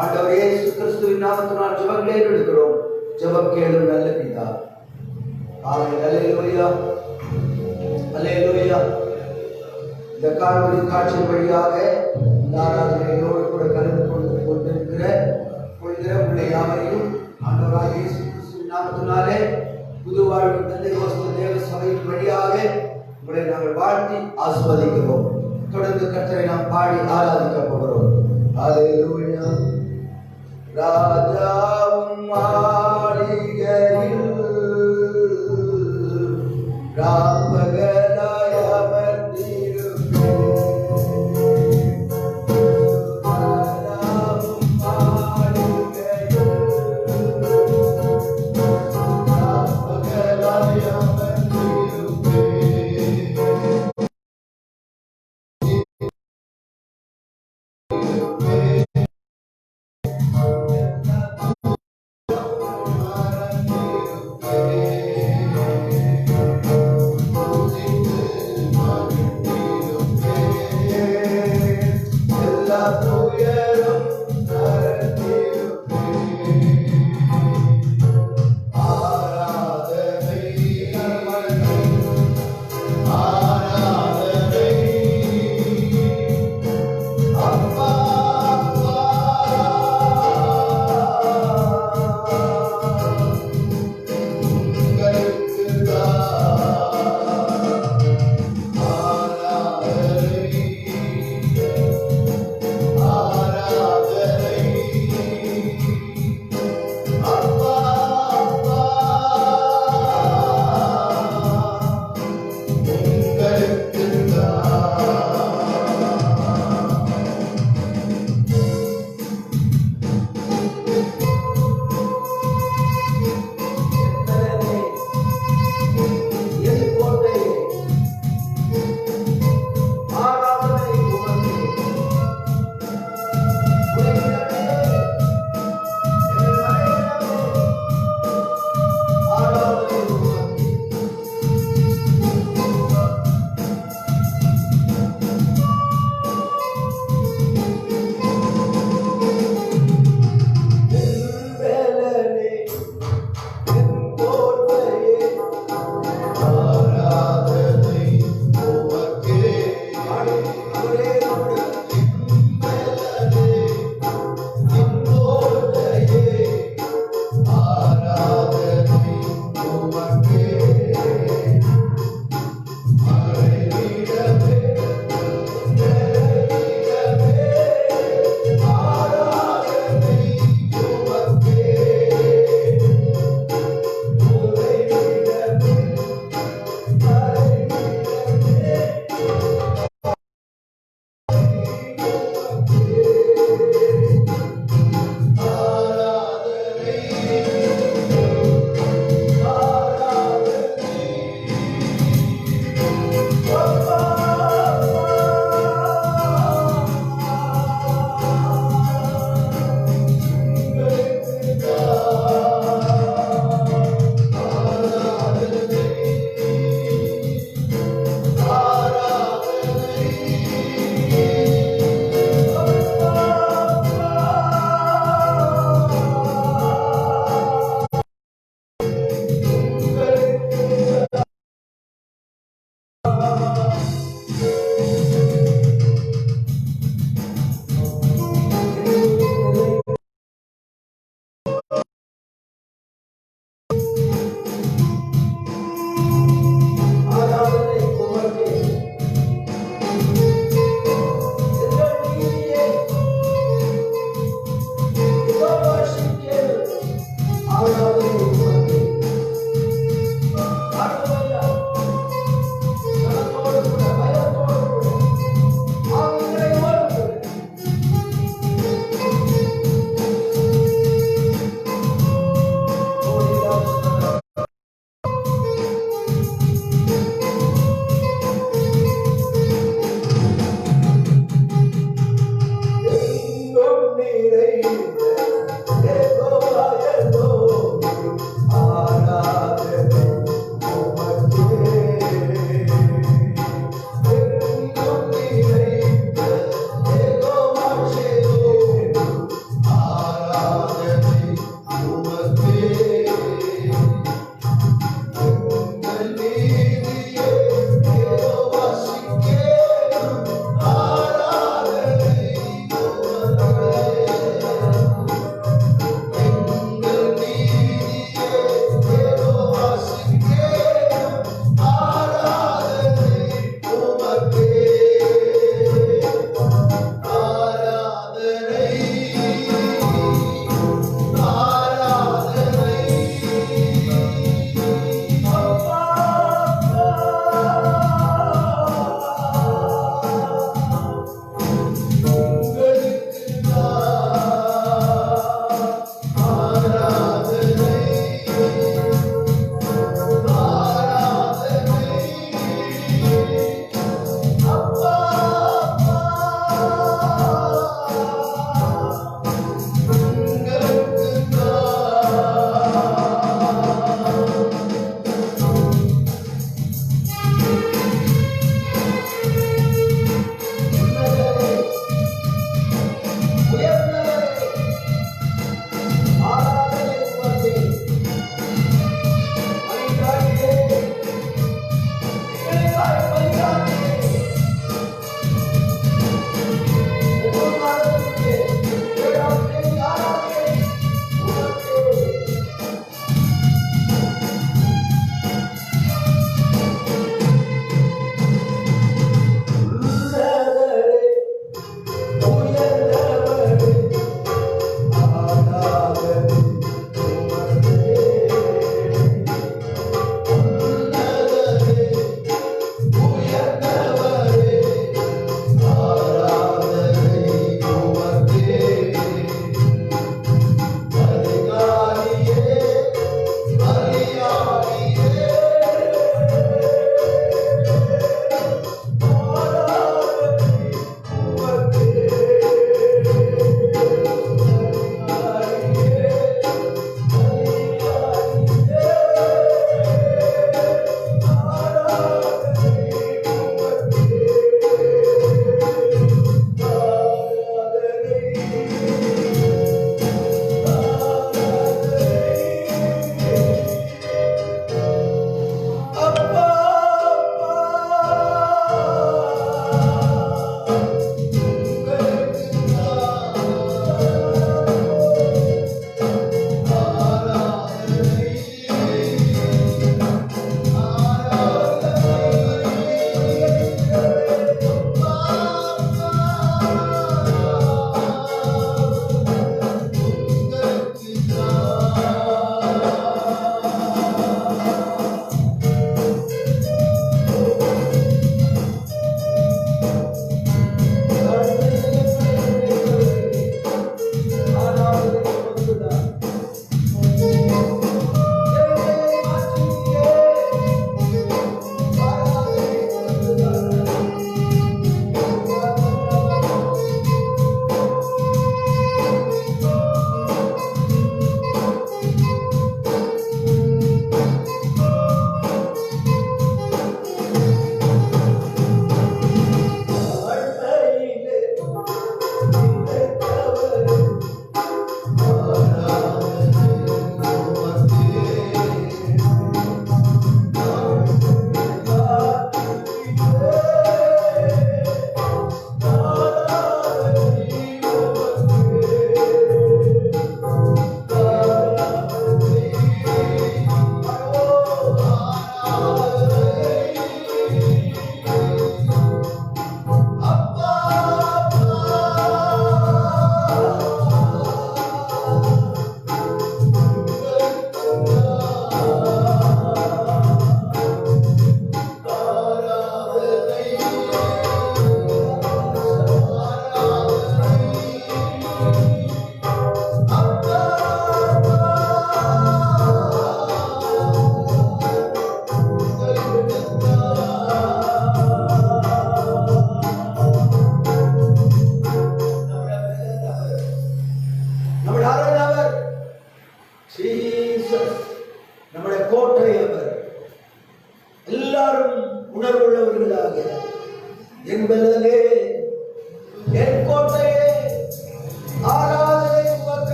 ஆண்டவரே இயேசு கிறிஸ்துவின் நாமத்தினால் ஜெபங்களை எடுக்கிறோம். ஜெபம் கேளும் நல்ல பிதா. ஆமென். அல்லேலூயா, அல்லேலூயா. இந்த காணொளி காட்சியின் வழியாக இந்த ஆராதனையோடு கூட கலந்து கொண்டிருக்கிற உங்களை யாவரையும் ஆண்டவராகிய இயேசு கிறிஸ்துவின் நாமத்தினாலே புது வாழ்வு பெந்தெகோஸ்து தேவ சபையின் வழியாக உங்களை நாங்கள் வாழ்த்தி ஆசீர்வதிக்கிறோம். தொடர்ந்து கர்த்தரை நாம் பாடி ஆராதிக்க போகிறோம். அல்லேலூயா. ராஜாவும் மாளிகையில் ராப்பகலாய் அமர்ந்திருப்பேன். ராஜாவும் மாளிகையில் ராப்பகலாய் அமர்ந்திருப்பேன்.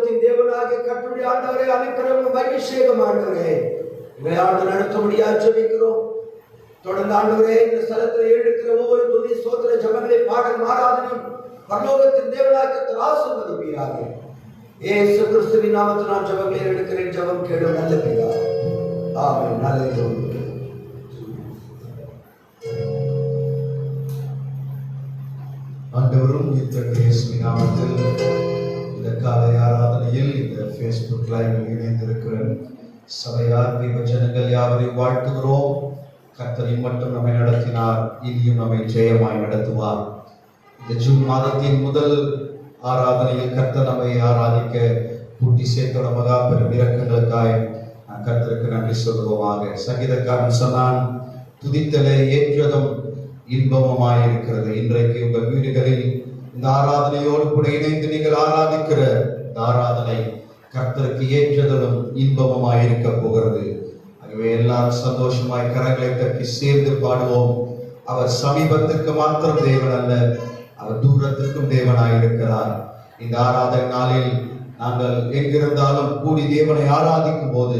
பரலோகத்தின் தேவனாகிய கர்த்தருடைய ஆண்டவரே, அனுக்கிரகம் அபிஷேகம் ஆண்டவரே, இவை ஆண்டு நடத்தும்படியாக ஜெபிக்கிறோம். தொடர்ந்து ஆண்டவரே இந்த ஸ்தலத்தில் இருக்கிற ஒவ்வொரு துதி ஸ்தோத்திர ஜெபங்களை பாடல் ஆராதனையும் பரலோகத்தின் தேவனாகிய கர்த்தர் ஆசீர்வதிப்பீராக. இயேசு கிறிஸ்துவின் நாமத்தினால் ஜெபங்களை எடுக்கிறேன். ஜெபம் கேளும் நல்ல பிதாவே. ஆமென். ஹல்லேலூயா. ஆண்டவரும் இயேசுவின் நாமத்தில் இந்த காலை ஆராதனையில் இந்த Facebook லைவில் இணைந்திருக்கிற சபையார் தெய்வ ஜனங்கள் யாவரையும் வாழ்த்துகிறோம். கர்த்தர் மட்டும் நம்மை நடத்தினார், இனியும் நம்மை ஜெயமாய் நடத்துவார். இந்த ஜூன் மாதத்தின் முதல் ஆராதனையில் கர்த்தர் நம்மை ஆராதிக்க கூட்டி சேர்த்தோட மகா பெரும் இரக்கங்களுக்காய் கர்த்தருக்கு நன்றி சொல்லுவோமாக. சங்கீதக்காரன் சொன்னான், துதித்தலை ஏற்றதும் இன்பமாயிருக்கிறது. இன்றைக்கு உங்கள் வீடுகளில் இந்த ஆராதனையோடு கூட இணைந்து நீங்கள் ஆராதிக்கிற இந்த ஆராதனை கர்த்தருக்கு ஏற்றதும் இன்பமாயிருக்க போகிறது. ஆகவே எல்லாரும் சந்தோஷமாய் கரங்களை தட்டி சேர்ந்து பாடுவோம். அவர் சமீபத்துக்கு மாத்திரம் தேவன் அல்ல, அவர் தூரத்திற்கும் தேவனாயிருக்கிறார். இந்த ஆராதனை நாளில் நாங்கள் எங்கிருந்தாலும் கூடி தேவனை ஆராதிக்கும் போது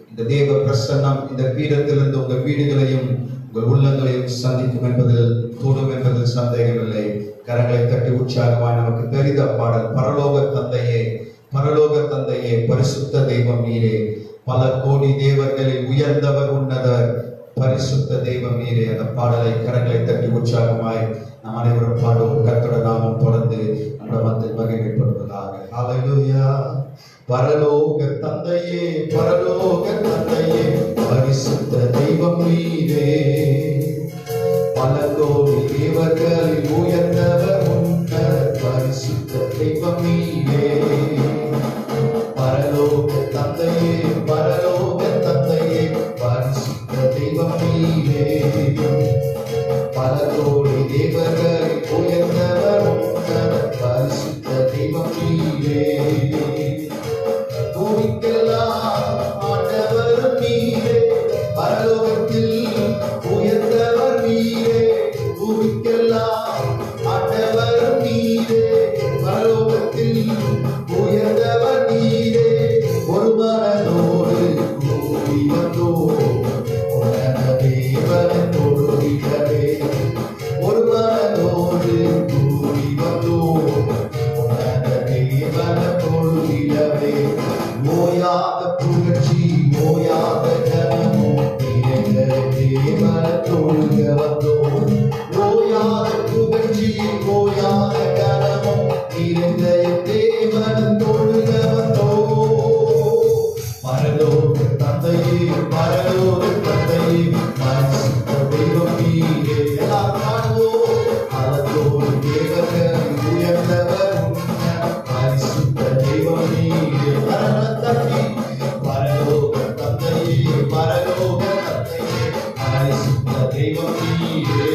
இந்த தேவ பிரசன்னம் இந்த பீடத்திலிருந்து உங்கள் வீடுகளையும் உங்கள் உள்ளங்களையும் சந்திக்கும் என்பதில் தோடும் என்பதில் சந்தேகமில்லை. கரங்களை தட்டி உற்சாகமாய் நமக்கு தெரிந்த பாடல், பரலோக தந்தையே, பரலோக தந்தையே, பரிசுத்த தெய்வம் நீரே, பல கோடி தேவர்களில் உயர்ந்தவர் உன்னதர், பரிசுத்த தெய்வம் நீரே. அந்த பாடலை கரங்களை தட்டி உற்சாகமாய் நாம் அனைவரும் பாடுவோம். கர்த்தருடைய நாமம் தொடர்ந்து நம்முடைய மத்தியில் மகிமைப்படுவதாக. ஹல்லேலூயா. பரலோக தந்தையே, பரலோக தந்தையே, பரிசுத்த தெய்வம் நீரே, பல கோடி தேவர்களில் உயர்ந்தவர் உன்னதர், பரிசுத்த தெய்வம் நீரே. பரலோக தந்தையே, பரலோக தந்தையே, பரிசுத்த தெய்வம் நீரே, பல கோடி தேவர்களில் உயர்ந்தவர் உன்னதர், பரிசுத்த தெய்வம் நீரே. பூமிக்கெல்லாம் ஆண்டவர் நீரே, பரலோகத்தில் உயர்ந்தவர் நீரே. பூமிக்கெல்லாம் ஆண்டவர் நீரே, பரலோகத்தில் உயர்ந்தவர் நீரே. ஒரு மனதோடு கூடி வந்தோம் உன்னத தேவனை தொழுதிடவே, ஒரு மனதோடு கூடி வந்தோம் உன்னத தேவனை தொழுதிடவே. ஓயாத புகழ்ச்சி, ஓயாத கனமும் நிறைந்த தேவனை தொழுக வந்தோம். ஓயாத புகழ்ச்சி, ஓயாத கனமும் நிறைந்த தேவனை தொழுக வந்தோம். பரலோக தந்தையே, பரலோக தந்தையே, பரிசுத்த தெய்வம் நீரே. எல்லாரும் பாடுவோம். பரலோக தேவர்கள் உயர்ந்தவர் உன்னதர், பரிசுத்த தெய்வம் நீரே. பரலோக தந்தையே, பரலோக தந்தையே, பரிசுத்த தெய்வம் நீரே,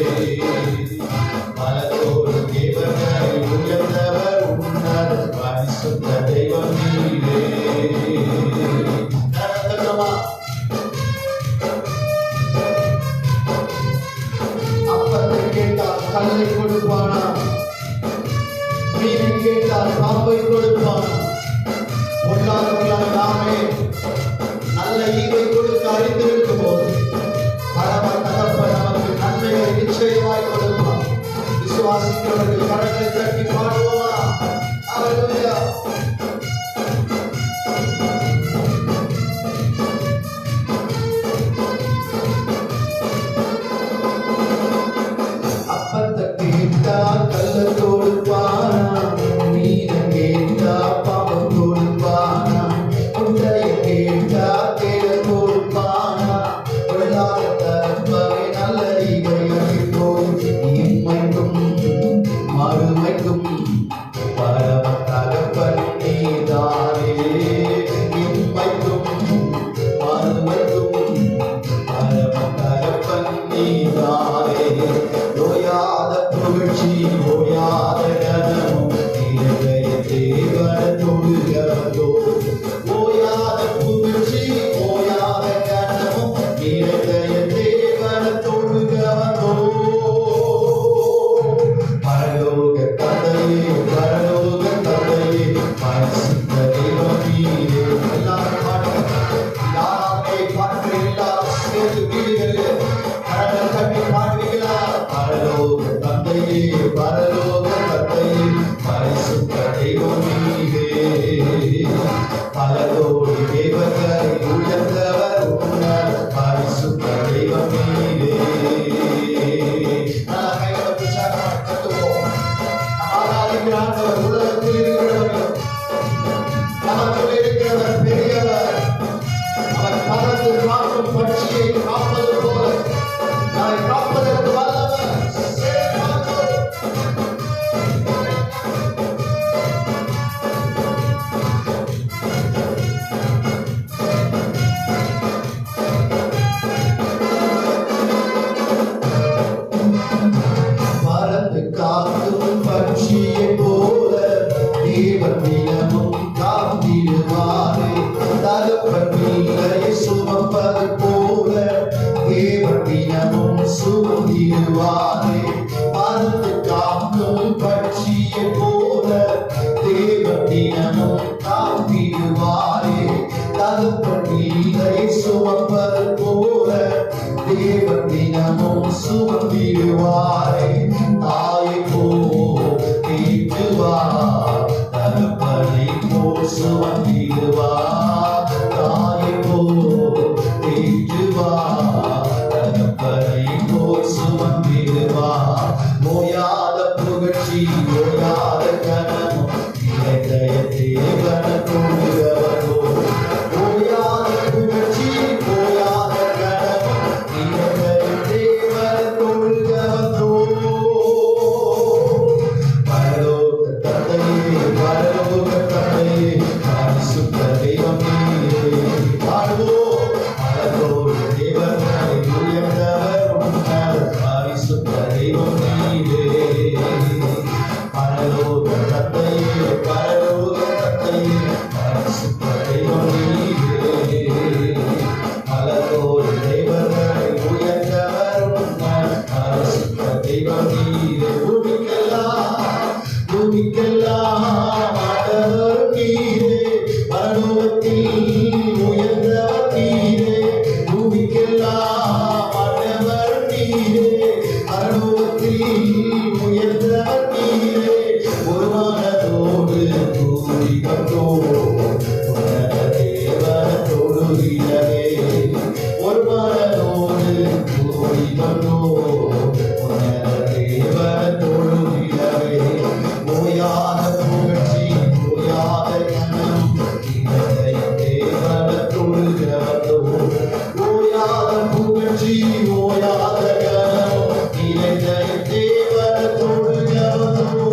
பரலோக தேவர்கள் உயர்ந்தவர் உன்னதர், பரிசுத்த தெய்வம் நீரே. அப்பத்தை கேட்டால் கல்லை கொடுப்பானா, மீனை கேட்டால் பாம்பை கொடுப்பானா. பொல்லாதவர்களால் நாமே நல்ல ஈவை கொடுக்க அறிந்திருக்கும் போது பரம தகப்பன் நமக்கு நன்மைகளை நிச்சயமாய் கொடுப்பார். விசுவாசிக்கிறவர்கள் கரங்களை தட்டி பாடுவோமா? ஹல்லேலூயா. அப்பத்தை கேட்டால் கல்லை கொடுப்பானா, மீனை கேட்டால் பாம்பை கொடுப்பானா, உண்டையை கேட்டால் தேட கொடுப்பானா. பொல்லாத தகப்பனை நல்ல ஈவை அறிந்தோம், இம்மைக்கும் மறுமைக்கும் பல கோடி தேவர்களை உயர்ந்தவர் உன்னத பரிசுத்த தெய்வம் நீரே. ஆராதிக்கிறார் உலகத்தில் இருக்கிறவர், நமக்குள் இருக்கிறவர் பெரியவர். அவர் பறந்து காக்கும் பட்சியை காப்பது போல நம்மை காப்பதற்கு வல்லவர். பறந்து காக்கும் பட்சியை போல தேவன் தினமும் காத்திடுவாரே. தகப்பன் பிள்ளையை சுமப்பது போல தேவன் தினமும் சுமந்திடுவாரே. பறந்து காக்கும் பட்சியை போல தேவன் தினமும் காத்திடுவாரே. தகப்பன் பிள்ளையை சுமப்பது போல தேவன் தினமும் சுமந்திடுவாரே. தாயை போல் தேற்றுவார், தகப்பனை போல் சுமந்திடுவார். தாயை போல் தேற்றுவார், தகப்பனை போல் சுமந்திடுவார். ஓயாத புகழ்ச்சி ஓயாத கனமும் இளைய தேவன கொள்கிறவரோ. ஓயாத புகழ்ச்சி ஓயாத கனமும் இளைய தேவன கொள்கிறவரோ. பரலோக தந்தையே, பரலோக தந்தையே, பரிசுத்த தெய்வம் நீரே. பாடுவோம். பரலோக தேவர்களை உயர்ந்தவர் உன்னத பரிசுத்த தெய்வம் நீரே. பரலோக தந்தையே, பரலோக தந்தையே, பரிசுத்த தெய்வம் நீரே. பரலோக தேவர்களை உயர்ந்தவர் உன்னத பரிசுத்த தெய்வம் நீரே. பூமிக்கெல்லாம் ஆண்டவர் நீரே. பரலோகத்தில் உயர்ந்தவர் நீரே. பூமிக்கெல்லாம் ஆண்டவர் நீரே. பரலோகத்தில் உயர்ந்தவர் நீரே. ஒரு மனதோடு கூடி வந்தோம் உன்னத தேவனை தொழுகிறவே. ஒரு மனதோடு கூடி வந்தோம் உன்னத தேவனை தொழுகிறவே. ஓயாத புகழ்ச்சி ஓயாத கனம் இளைய தேவனை தொழுகிறவரோ. ஓயாத புகழ்ச்சி ஓயாத கனம் இளைய தேவனை தொழுகிறவரோ.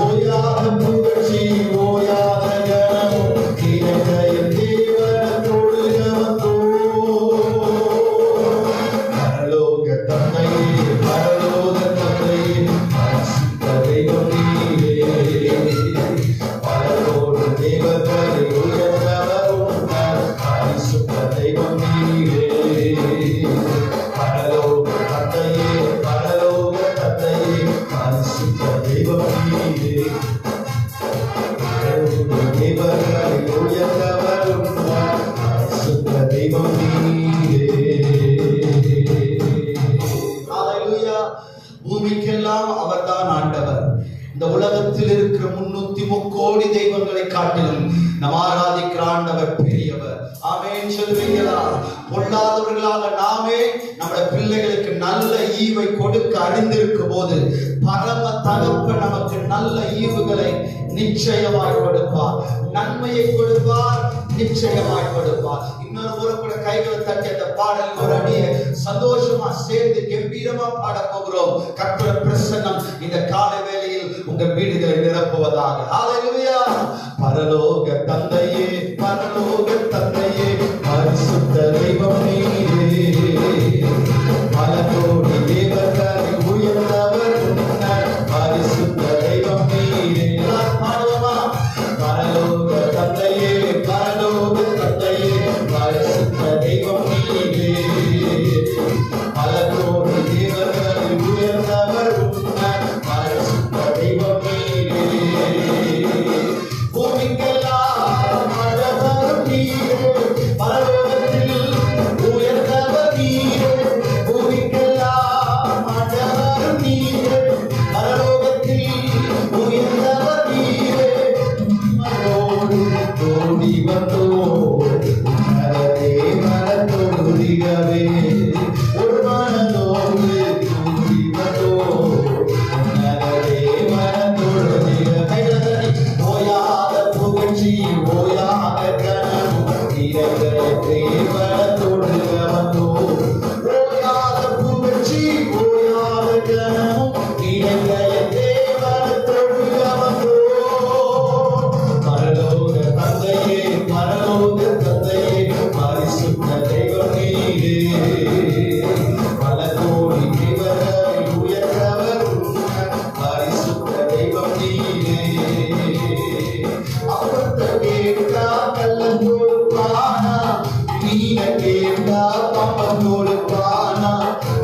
ஓயாத புகழ்ச்சி ஓயாத கனம் இளைய தேவனை தொழுகிறவரோ. பரலோக தந்தையே, பரலோக தந்தையே, பரிசுத்த தெய்வம் நீரே. பரலோக தேவர்களை உயர்ந்தவர் உன்னத பரிசுத்த தெய்வம் நீரே. பரலோக தந்தையே, பரலோக தந்தையே, பரிசுத்த தெய்வம் நீரே. பரலோக தேவர்களை உயர்ந்தவர் உன்னத பரிசுத்த தெய்வம் நீரே. ஹalleluya. பூமிக்கெல்லாம் அவர்தான் ஆண்டவர். இந்த உலகத்தில் இருக்கிற 303 கோடி தெய்வங்களை காட்டிலும் நாம் ஆராதிக்கிற ஆண்டவர் பெரியவர். ஆமென் சொல்லுவீங்களா? பொல்லாதவர்களாக நாமே நம்முடைய பிள்ளைகளுக்கு நல்ல ஈவை கொடுக்க அறிந்திருக்கும் போது பரம தகப்பன் நமக்கு நல்ல ஈவுகளை நிச்சயமாய் கொடுப்பார். நன்மையை கொடுப்பார், நிச்சயமாய் கொடுப்பார். இன்னொரு முறை கூட கைகளை தட்டி அந்த பாடல் ஒரு அடியை சந்தோஷமா சேர்ந்து கம்பீரமா பாட போகிறோம். கர்த்தருடைய பிரசன்னம் இந்த காலை வேளையில் உங்க வீடுகளை நிரப்புவதாக. ஹalleluya. பரலோக தந்தையே, பரலோக தந்தையே, பரிசுத்த தெய்வம் நீரே. பல கோடி தேவர்களை உயர்ந்தவர் உன்னத பரிசுத்த தெய்வம் நீரே. பாடுவோமா? பரலோக தந்தையே, பரலோக தந்தையே, பரிசுத்த தெய்வம் நீரே. பல கோடி தேவர்களை உயர்ந்தவர் உன்னத பரிசுத்த தெய்வம் நீரே. பூமிக்கெல்லாம் கூடி வந்தோம் உன்னதே மனத்தொழுதிகவே ஒரு மனதோடு கூடி வந்தோம் உன்னதே மனத்தொழுதிகவே ஓயாத புகழ்ச்சி ஓயாத கனம் இறைவனே மனத்தோடு வந்தோம் ஓயாத புகழ்ச்சி ஓயாத கனம் இறைவனே மனத்தோடு வந்தோம் பரலோக தந்தையே பரலோக தந்தையே பரிசுத்த தெய்வம் நீரே பல கோடி தேவர்களை உயர்ந்தவர் பரிசுத்த தெய்வம் நீரே அவர்த்த கேட்டா கள்ளன் கொடுப்பானா நீன கேட்டா பாப்பன் கொடுப்பானா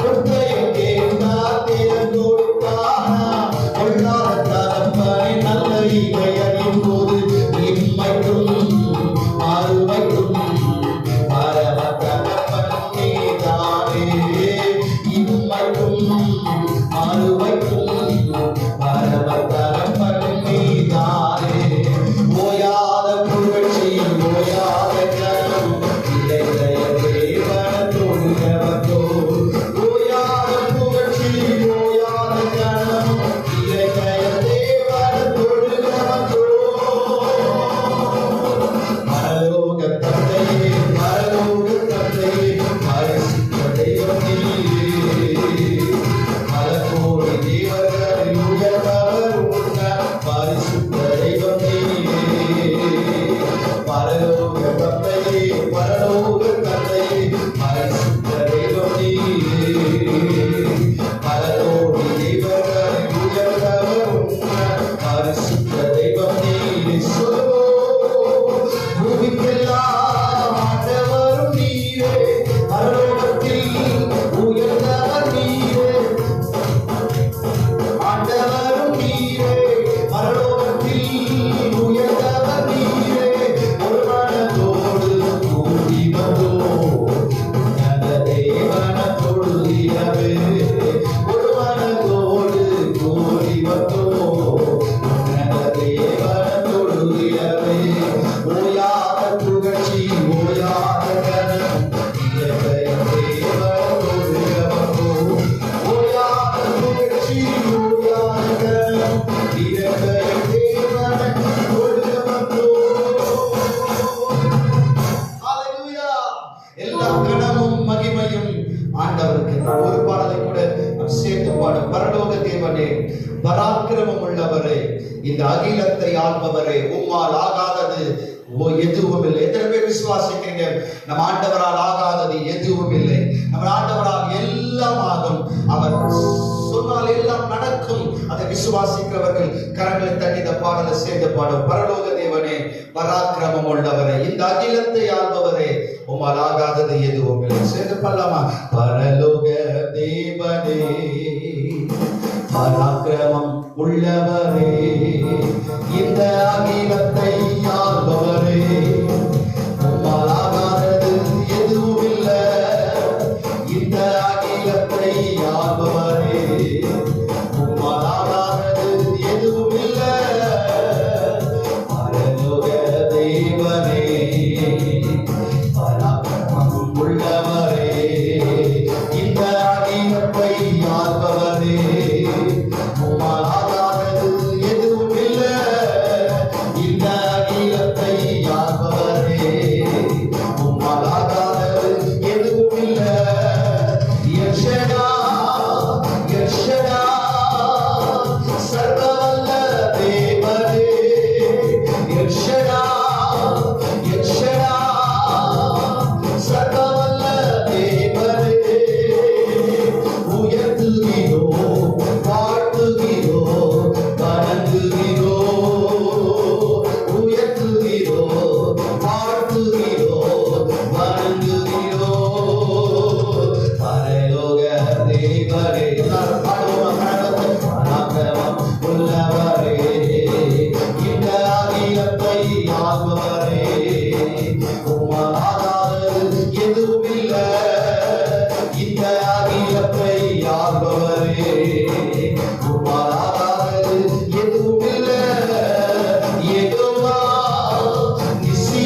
ஒத்தையம் கேட்டா தேவன் கொடுப்பானா கொள்ளாத தரப்பனை நல்ல இவை அறியும் போது இம்மைக்கும் மாறுமைக்கும் பரம தகப்பன் நீதானே இம்மைக்கும் மாறுமைக்கும் பரம தகப்பன் நீதானே ஓயாத புகழ்ச்சி ஓயாத கனம் இளைய தேவனத்தோடு வந்தோ ஓயாத புகழ்ச்சி ஓயாத கனம் இளைய தேவனத்தோடு வந்தோ பரலோக தந்தையே பரலோக தந்தையே பரிசுத்த தெய்வம் நீரே பல கோடி தேவர்களை உயர்ந்தவர் உன்ன பரிசுத்த தெய்வம் நீரே பரலோக தந்தையே பரலோக தந்தையே பரிசுத்த தெய்வம் நீரே பல கோடி தேவர்களை உயர்ந்தவர் உன்ன பரிசுத்த தெய்வம் நீரே சொல்லுவோம் பூமிக்கெல்லாம் ஆண்டவரும் நீரே பரலோகத்தில் உயர்ந்தவர் நீரே ஆண்டவரும் நீரே பரலோகத்தில் உயர்ந்தவர் நீரே ஒரு மனதோடு கூடி வந்தோம் உன்னத தேவனத்தோடு இரவே ஒரு மனதோடு கூடி வந்தோம் உன்னத தேவனத்தோடு இரவே ஓயாத புகழ்ச்சி ஓயாத கனம் இளைய தேவனத்தோடு வந்தோம் ஓயாத புகழ்ச்சி ஓயாத கனம் இளைய தேவனத்தோடு வந்தோம் ஹalleluya எல்லா கனமும் மகிமையும் ஆண்டவருக்கு ஒரு பாடலை கூட நாம் சேர்த்து பாடும் பரலோக தேவனே பராக்கிரமம் உள்ளவரே இந்த அகிலத்தை ஆள்பவரே உம்மால் ஆகாதது எதுவும் இல்லை எத்தனை பேர் விசுவாசிக்கிறீங்க நம்ம ஆண்டவரால் ஆகாதது எதுவும் இல்லை நம்ம ஆண்டவரால் எல்லாம் ஆகும் அவர் சொன்னால் எல்லாம் நடக்கும் அதை விசுவாசிக்கிறவர்கள் கரங்களை தட்டி இந்த பாடலை சேர்ந்து பாடும் பரலோக தேவனே பராக்கிரமம் உள்ளவரே இந்த அகிலத்தை ஆள்பவரே உம்மால் ஆகாதது எதுவும் இல்லை சேர்ந்து பாடலாமா பரலோக தேவனே பராக்கிரமம் உள்ளவரே இந்த அகிலத்தை ஆள்பவரே உம்மால் ஆகாதது எதுவும் இல்லை இந்த அகிலத்தை ஆள்பவரே உம்மால் ஆகாதது எதுவும் இல்லை பரலோக தேவனே பராக்கிரமம் உள்ளவரே இந்த அகிலத்தை ஆள்பவரே உம்மால் ஆகாதது எதுவும் இல்லை இந்த அகிலத்தை ஆள்பவரே உம்மால் ஆகாதது எதுவும் இல்லை யெஷடா யெஷடா சர்வவல்ல தேவனே யெஷடா யெஷடா சர்வவல்ல தேவனே உயர்த்துகிறோ வாழ்த்துகிறோ வணங்குகிறோ உயர்த்துகிறோ வாழ்த்துகிறோ வணங்குகிறோ பரலோக தேவனே எல்லாரும் பாடுவோம் பராக்கிரமம் உள்ளவரே இந்த அகிலத்தை ஆள்பவரே உம்மால் ஆகாதது எதுவும் இல்லை இந்த அகிலத்தை ஆள்பவரே உம்மால் ஆகாதது எதுவும் இல்லை யெகோவா நிசி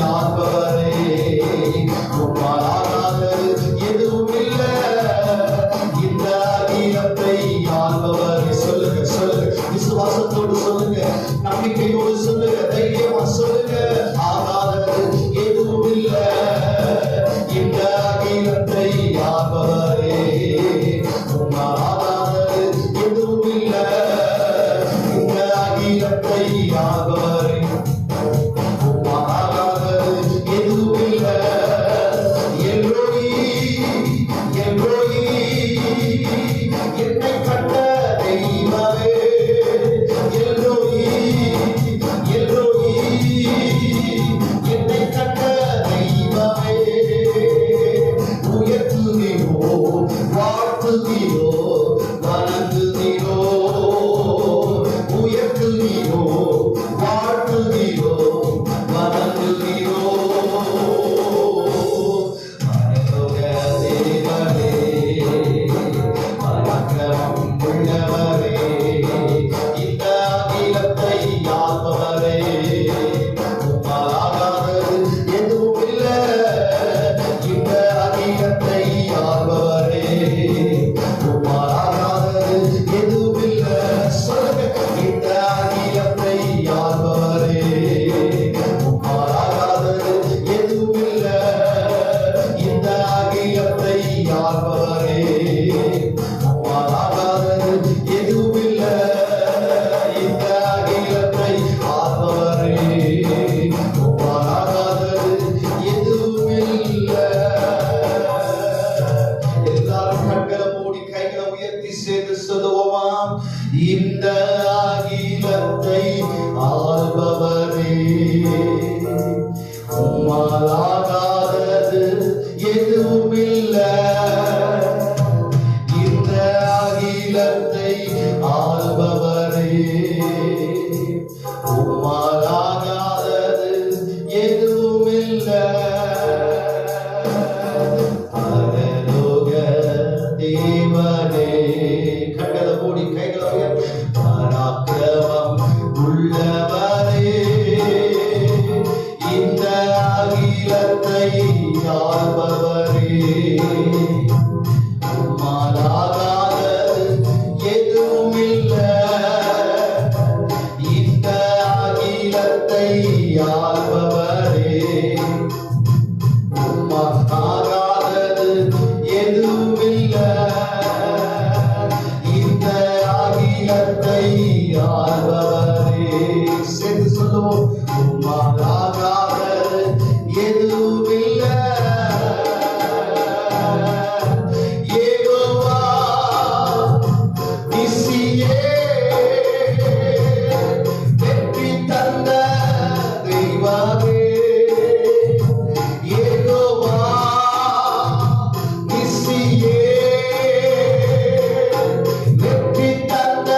ஆள்பவரே, உம்மால் ஆகாதது எதுவும் இல்லை. இந்த அகிலத்தை ஆள்பவரே. சொல்லுங்க சொல்லுங்க, விசுவாசத்தோடு சொல்லுங்க, நம்பிக்கையோடு சொல்லுங்க, தைரியமா சொல்லுங்க. ஆகாதது எதுவும் இல்லை. இந்த அகிலத்தை ஆள்பவரே, உம்மால் ஆகாதது எதுவும் இல்லை. இந்த அகிலத்தை ஆள்பவரே, உம்மால் ஆகாதது எதுவும் இல்லை. எல்லோரி எல்லோரி, என்னை கண்ட தெய்வமே. எல்லோரி எல்லோரி, என்னை கண்ட தெய்வமே. உயர்த்துகிறோ, வாழ்த்துகிறோ, வணங்குகிறோ. உயர்த்துகிறோ, வாழ்த்துகிறோ, வணங்குகிறோ. பரலோக தேவனே, பராக்கிரமம் உள்ளவரே, இந்த அகிலத்தை ஆள்பவரே, உம்மால் ஆகாதது எதுவும் இல்லை. இந்த அகிலத்தை ஆள்பவரே, உம்மால் ஆகாதது எதுவும் இல்லை. சொல்லுங்க, இந்த அகிலத்தை ஆள்பவரே, உம்மால் ஆகாதது எதுவும் இல்லை. இந்த அகிலத்தை ஆள்பவரே, உம்மால் ஆகாதது எதுவும் இல்லை. இந்த அகிலத்தை ஆள்பவரே, உம்மால் ஆகாதது எதுவும் இல்லை. எல்லாரும் கண்களை மூடி கைகளை உயர்த்தி சேர்ந்து சொல்லுவோமா? இந்த அகிலத்தை ஆள்பவரே, உம்மால் ஆகாதது எதுவும் இல்லை. இந்த அகிலத்தை ஆள்பவரே, உம்மால் ஆகாதது எதுவும் இல்லை. பரலோக தேவனே, கண்களை மூடி கைகளை உயர்த்தி, பராக்கிரமம் உள்ளவரே, இந்த அகிலத்தை ஆள்பவரே, உம்மால் ஆகாதது எதுவும் இல்லை. இந்த அகிலத்தை ஆள்பவரே, உம்மால் ஆகாதது எதுவும் இல்லை. இந்த அகிலத்தை ஆள்பவரே. சேர்ந்து சொல்லுவோம், உம்மால் ஆகாதது எதுவும் இல்லை. யெகோவா நிசியே, வெற்றி தந்த தெய்வமே. யெகோவா நிசியே, வெற்றி தந்த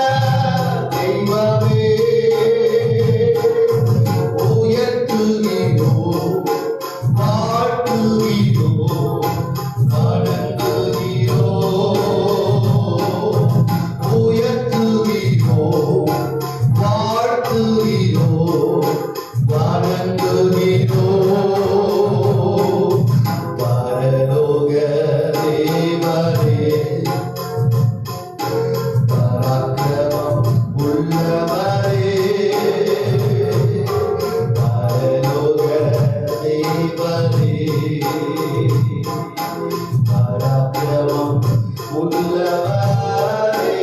தெய்வமே. உயர்த்துகிறோ, வாழ்த்துகிறோ, வணங்குகிறோ. உயர்த்துகிறோ, வாழ்த்துகிறோ, வணங்குகிறோ. பரலோக தேவனே, பராக்கிரமம் உள்ளவரே, பரலோக தேவனே, பராக்கிரமம் உள்ளவரே.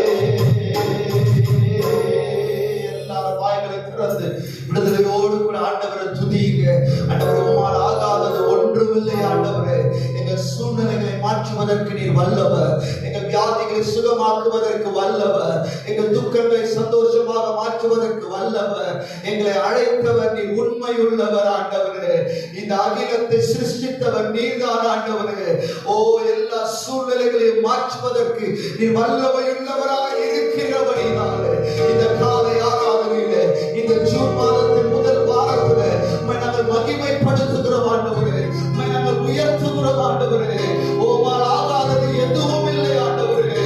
எல்லாரும் வாய்களை திறந்து விடுதலையோடு கூட ஆண்டவரை துதியுங்க. ஆண்டவர், உம்மால் ஆகாதது ஒன்றுமில்லை. ஆண்டவரே, எங்கள் சூழ்நிலைகளை மாற்றுவதற்கு நீர் வல்லவர். எங்கள் வியாதிகளை சுகமாக்குவதற்கு வல்லவர். எங்கள் துக்கங்களை சந்தோஷமாக மாற்றுவதற்கு வல்லவர். எங்களை அழைத்தவர் நீர் உண்மையுள்ளவர். ஆண்டவரே, இந்த அகிலத்தை சிருஷ்டித்தவர் நீர்தான். ஆண்டவரே, ஓ, எல்லா சூழ்நிலைகளையும் மாற்றுவதற்கு நீர் வல்லமையுள்ளவராக இருக்கிறபடினாலே இந்த காலை ஆராதனையிலே, இந்த ஜூன் மாதத்தின் முதல் வாரத்திலே உம்மை நாங்கள் மகிமைப்படுத்துகிறோம். ஆண்டவரே, உம்மை நாங்கள் உயர்த்துகிறோம். ஆண்டவரே, உம்மால் ஆகாதது எதுவும் இல்லை. ஆண்டவரே,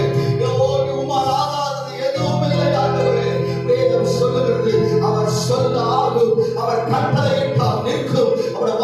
உம்மால் ஆகாதது எதுவும் இல்லை. ஆண்டவரே, வேதம் சொல்லுகிறது, அவர் சொல்ல ஆகும், அவர் கட்டளையிட்டால் நிற்கும், அவருடைய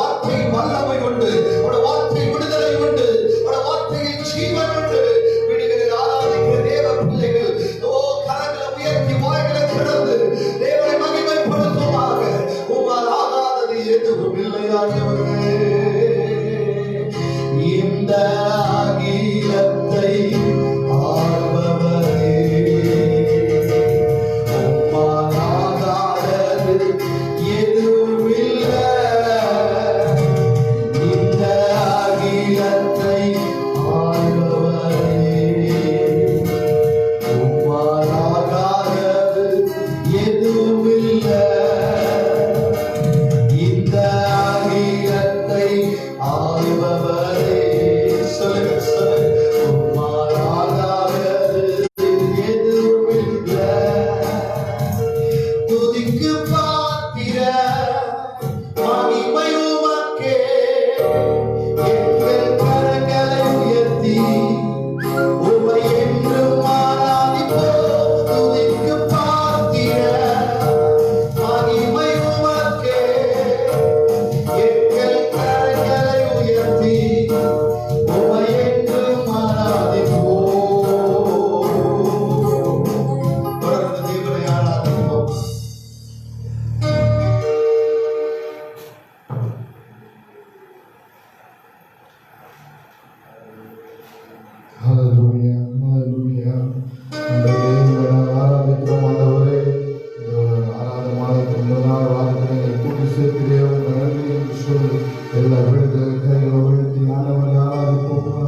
கைகளை உயர்த்தி ஆண்டவரை ஆராதிப்போமா.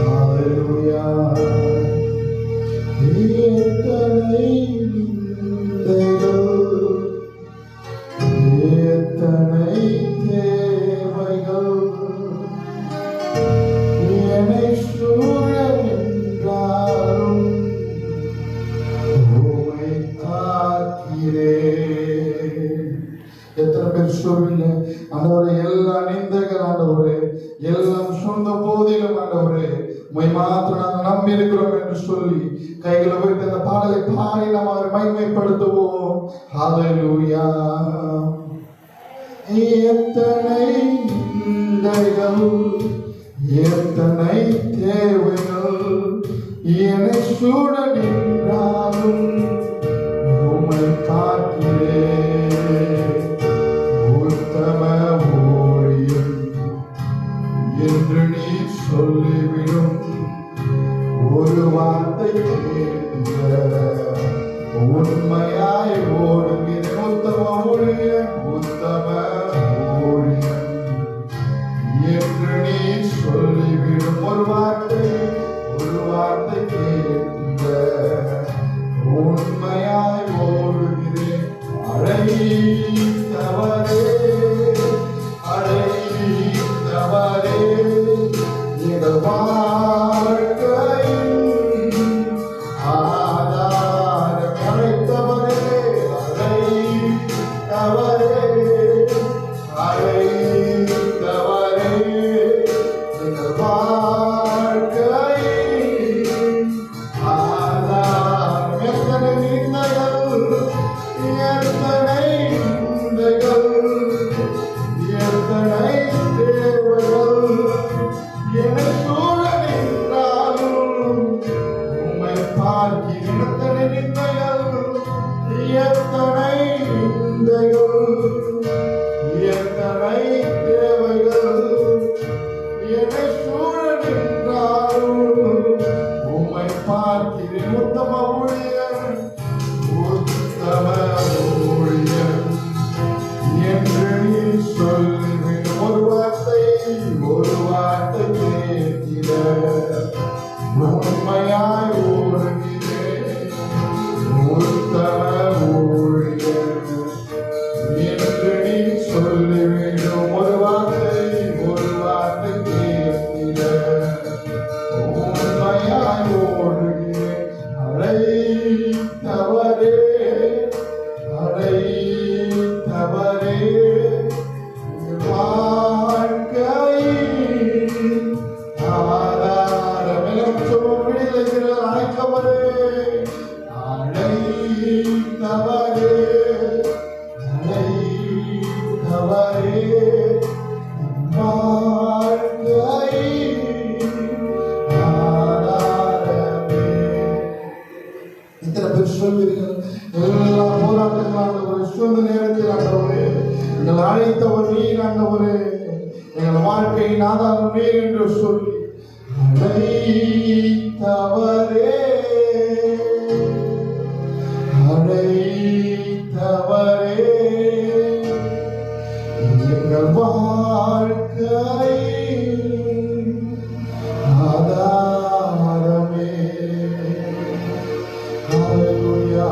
ஹalleluya. எத்தனை நிந்தைகள், எத்தனை தேவைகள் என்னை சூழ நின்றாலும் உம்மை காக்கிறேன். எத்தனை பேர் சொல்வீங்க, ஆண்டவரே எல்லா நிந்தைகள் ஆண்டவரே எல்லாம் சொந்த போதிலும் ஆண்டவரே உம்மை மாத்திரம் நாங்கள் நம்பி இருக்கிறோம் என்று சொல்லி கைகளை வைத்து அந்த பாடலை பாடி நாம் அவரை மகிமைப்படுத்துவோம். ஹalleluya. எத்தனை நிந்தைகள், எத்தனை தேவைகள் என்னை சூழ நின்றாலும் உம்மை காக்கிறேன். உத்தம ஊழியம் என்று நீ சொல்லிவிடும் ஒரு வார்த்தை கேட்க உண்மையாய் ஓடுகிறேன். உத்தம ஊழியம், உத்தம ஊழியம் என்று நீ சொல்லிவிடும் ஒரு வார்த்தை கேட்க உண்மையாய் ஓடுகிறேன். அழைத்தவரே, அழைத்தவரே எங்கள் வாழ்க்கையின் ஆதாரம். அழைத்தவரே, அழைத்தவரே, அழைத்தவரே எங்கள் வாழ்க்கையின் ஆதாரம். எத்தனை நிந்தைகள், எத்தனை நிந்தைகள், எத்தனை தேவைகள் என்னை சூழ நின்றாலும் உம்மை பார்க்கிறேன். எத்தனை நிந்தைகள், எத்தனை நிந்தைகள், எத்தனை தேவைகள் என்னை சூழ நின்றாலும் உம்மை பார்க்கிறேன். உத்தம ஊழியர், உத்தம ஊழியர் என்று நீ சொல்லுவேன் ஒரு வார்த்தை கேட்கிற உண்மையாய் ஓடுகிறேன். உத்தம ஊழியர் என்று நீ சொல்லிவிடும் ஒரு வார்த்தை கேட்கிற உண்மையாய் ஓடுகிறேன். அழைத்தவரே, அழைத்தவரே வாழ்க்கையின் ஆதாரம். எல்லாம் சொல்லும் விடுதலைகள். அழைத்தவரே, அழைத்தவரே, அழைத்தவரே வாழ்க்கையின் ஆதாரமே. இத்தனை பேர் சொல்வீர்கள், எல்லா போராட்டங்களான ஒரு சொந்த நேரத்தில் ஆண்டவரே எங்கள் அழைத்தவர் நீர் ஆண்டவரே, எங்கள் வாழ்க்கையின் ஆதாரம் நீர் என்று சொல்லி அழைத்தவரே, அழைத்தவரே எங்கள் வாழ்க்கையின் ஆதாரமே. ஹalleluya.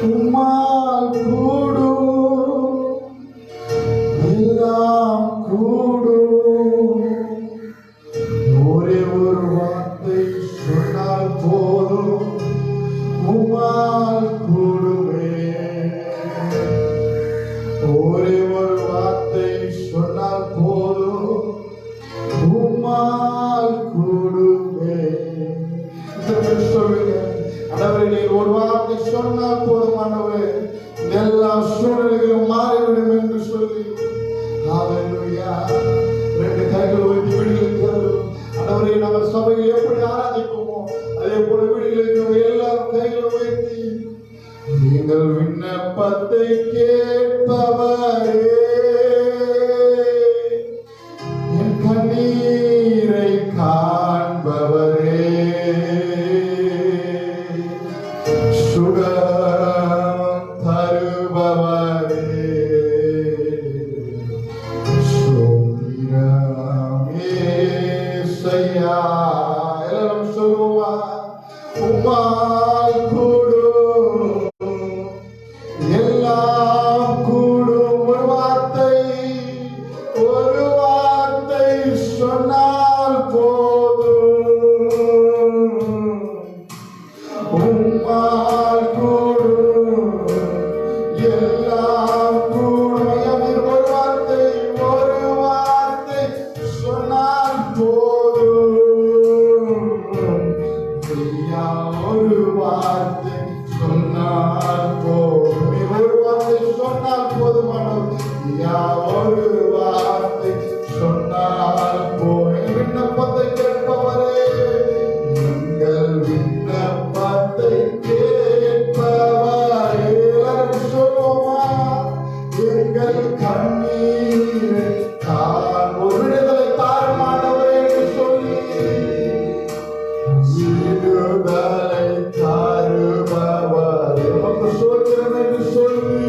உம்மால் கூடும் எல்லாம் கூடும். ஒரே ஒரு வார்த்தை சொன்னால் போதும் உம்மால் கூடுமே. ஒரே ஒரு வார்த்தை சொன்னால் போதும் உம்மால் கூடுமே. சொல்லுங்க, ஆண்டவரே நீர் ஒரு வார்த்தை சொன்னால் போதும் ஆண்டவரே எல்லா சூழ்நிலைகளும் மாறிவிடும் என்று சொல்லி ஹalleluya. ரெண்டு கைகள் உயர்த்தி விடுதலை. ஆண்டவரே நம்ம சபையில் எப்படி ஆராதிப்போமோ அதே போல விடுதலை எல்லாரும் கைகளை உயர்த்தி எங்கள் விண்ணப்பத்தை கேட்பவரே, என் கண்ணீரை காண்பவரே, சுகம் தருபவரே, உம்மால் கூடும், எல்லாம் கூடும். ஒரு வார்த்தை சொன்னால் போதும். உம்மால் கூடும், எல்லாம் கூடும். ஒரு வார்த்தை சொன்னால் போதும். ஐயா, ஒரு வார்த்தை சொன்னால் போதும். ஒரு வார்த்தை சொன்னால் போதுமானவர். ஐயா, ஒரு வார்த்தை சொன்னால் போதும். விண்ணப்பத்தை கேட்பவரே, எங்கள் விண்ணப்பத்தை கேட்பவரே, எல்லாரும் சொல்லுவோமா? எங்கள் கண்ணீரை தான் ஒரு விடுதலை தாருமானவரே என்று சொல்லி, விடுதலை தாருபவரே உமக்கு ஸ்தோத்திரம் என்று சொல்லி,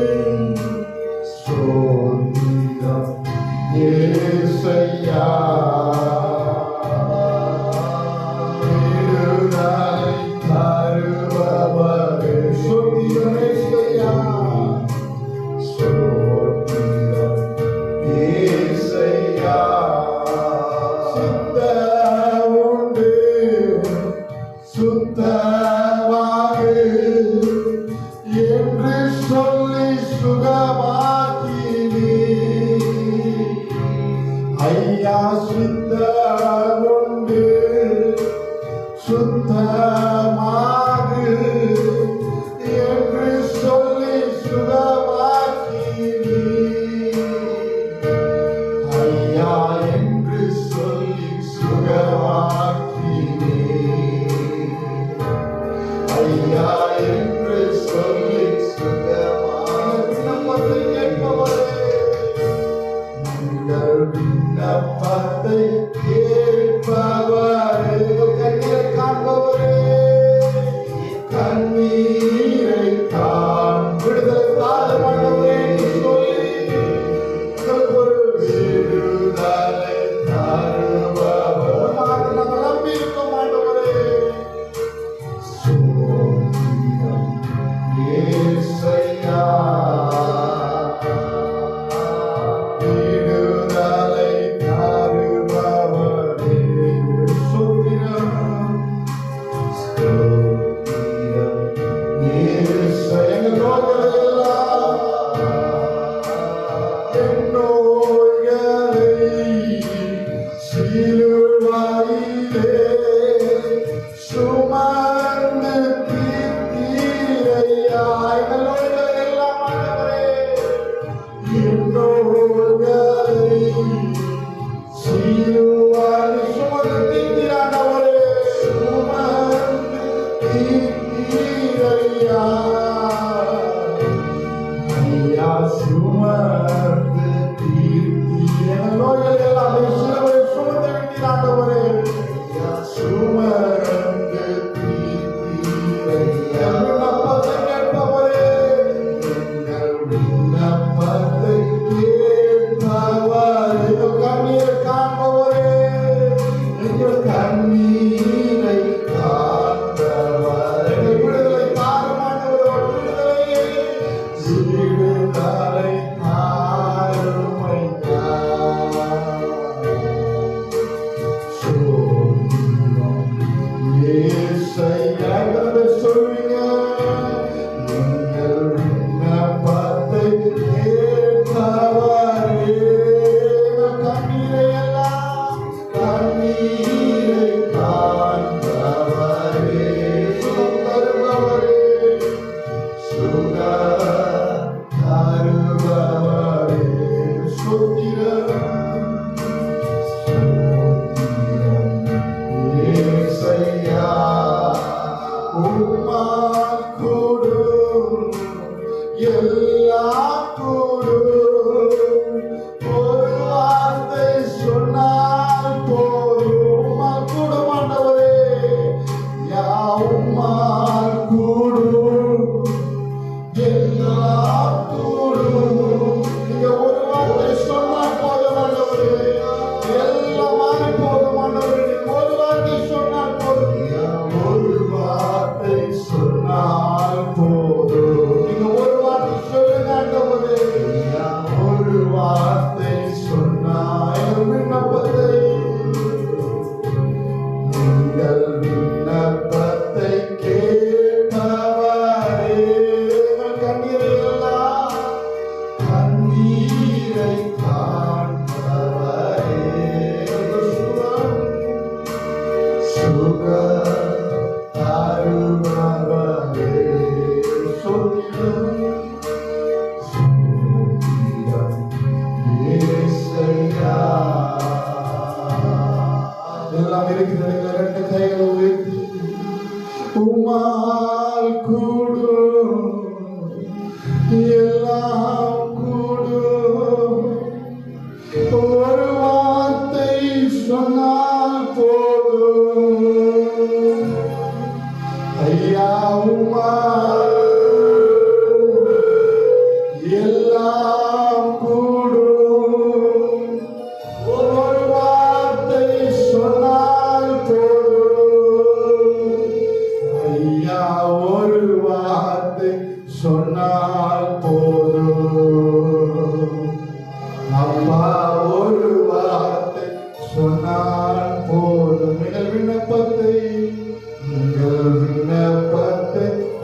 ஸ்தோத்திரம் இயேசையா. விடுதலை தாருபவரே, ஸ்தோத்திரம் இயேசையா. ஸ்தோத்திரம் இயேசையா. சித்தம் உண்டு, சுத்தமாகு என்று சொல்லி சுகமாக்கினி. ஐயா, சித்தம் உண்டு, சுத்தமாகு என்று சொல்லி சுகமாக்கினி. ஐயா, என்று சொல்லி சுகமாக்கினி. ஐயா, என்று சொல்லி சுகமாக்கினி. விண்ணப்பத்தை கேட்பவரே, உங்கள் விண்ணப்பத்தை கேட்பவரே, கண்ணீரை காண்பவரே, கண்ணீரை காண் விடுதலை தாருமானவரே என்று சொல்லி, உங்களுக்கு ஒரு விடுதலை தாருபவர் நாங்கள் நம்பியிருக்கோம் ஆண்டவரே. ஸ்தோத்திரம் இயேசையா. விடுதலை தாருபவரே, ஸ்தோத்திரம். ஸ்தோத்திரம் இயேசையா. எங்கள் நோய்களை எல்லாம், என் நோய்களை சிலுவையிலே சுமந்து தீர்த்தீரையா. எங்கள் நோய்களை எல்லாம் ஆண்டவரே, என் நோய்களை சிலுவையிலே சுமந்து தீர்த்தீராண்டவரே, சுமந்து தீர்த்தீரையா. ஐயா, சுமந்து தீர்த்தீர். எங்கள் நோய்களை எல்லாம் சிலுவை சுமந்து விட்டீராண்டவரே. ஐயா, சுமந்து தீர்த்தீரையா. விண்ணப்பத்தை கேட்பவரே, எங்கள் விண்ணப்பத்தை கேட்பவரே, எங்கள் கண்ணீரை காண்பவரே, எங்கள் கண்ணீரை காண்பவரே, எங்கள் விடுதலை தாருமானவரே, விடுதலையே விடுதலை தாருமையா. ஸ்தோத்திரம் இயேசையா. எங்களை சொல்வீங்க, எங்கள் விண்ணப்பத்தை கேட்பவரே, எங்கள் கண்ணீரை எல்லாம், கண்ணீரை காண்பவரே, சுகம் தருபவரே, சுகம் தருபவரே, ஸ்தோத்திரம். ஸ்தோத்திரம் இயேசையா. உம்மால் கூடும், எல்லாம் கூடும். ஒரு வார்த்தை சொன்னால் போதும். உம்மால் கூடும் ஆண்டவரே. யா, உம்மால் கூடும், எல்லாம் கூடும். நீங்க ஒரு வார்த்தை சொன்னால் போதும் ஆண்டவரே. சொன்னால் போதும் ஐயா எல்லாம் கூடும் ஒரு வார்த்தை சொன்னால் போதும் ஐயா ஒரு வார்த்தை சொன்னால் போதும் அப்பா ஒரு வார்த்தை சொன்னால் போதும் எங்கள் விண்ணப்பத்தை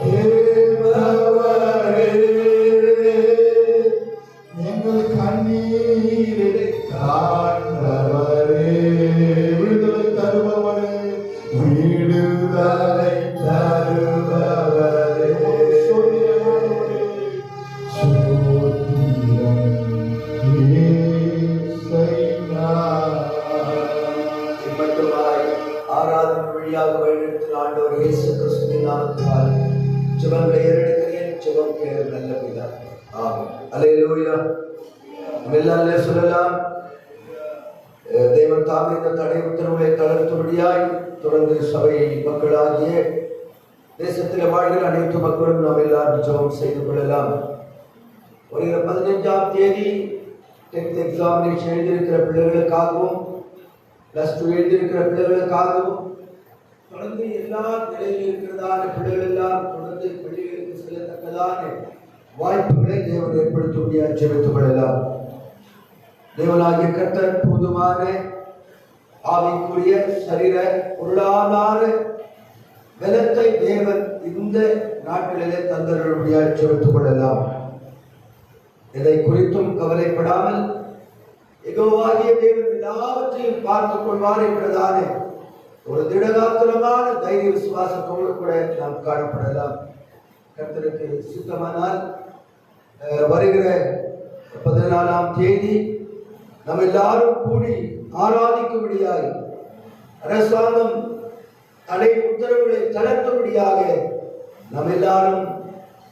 கேட்பவரே எங்கள் கண்ணீரை காண்பவரே விடுதலை தருபவரே விடுதலை தருபவரே சோதிரமானவரே சோதிரம் ஏசையா மட்டுமாய் ஆராதனை வழியாக வழிநடத்தின ஆண்டவர் இயேசு கிறிஸ்துவின் நாமத்தினால் ஜெபங்களை ஏறெடுக்கிறேன். ஜெபம் கேளு நல்ல பிதாவே. ஆமென். அல்லேலூயா. மெல்லாலே சொல்லலாம். தேவன் தாமே இந்த தடை உத்தரவுகளை தளர்த்தும்படியாய் தொடர்ந்து சபை மக்களாகிய தேசத்தில் வாழ்கிற அனைத்து மக்களும் நாம் எல்லாரும் ஜெபம் செய்து கொள்ளலாம். வருகிற 15ஆம் தேதி 10th எக்ஸாமினேஷன் எழுதியிருக்கிற பிள்ளைகளுக்காகவும் +2 எழுதியிருக்கிற பிள்ளைகளுக்காகவும் தொடர்ந்து எல்லா நிலையில் இருக்கிறதான பிள்ளைகள் எல்லாம் தொடர்ந்து பள்ளிகளுக்கு செல்லத்தக்கதான வாய்ப்புகளை தேவன் ஏற்படுத்தும்படியாக ஜெபித்துக் கொள்ளலாம். தேவனாகிய கர்த்தர் போதுமான ஆவிக்குரிய சரீர பொருளாதார பலத்தை தேவன் இந்த நாட்களிலே தந்தருடைய ஜெபித்துக் கொள்ளலாம். இதை குறித்தும் கவலைப்படாமல் யெகோவாகிய தேவன் எல்லாவற்றையும் பார்த்துக் கொள்வார் என்பதான ஒரு திடகாத்திரமான தைரிய விசுவாசத்தோடு கூட நாம் காணப்படலாம். கர்த்தருக்கு சித்தமானால் வருகிற 14ஆம் தேதி நாம் எல்லாரும் கூடி ஆராதிக்கும்படியாய் அரசாங்கம் தடை உத்தரவுகளை தளர்த்தும்படியாக நாம் எல்லாரும்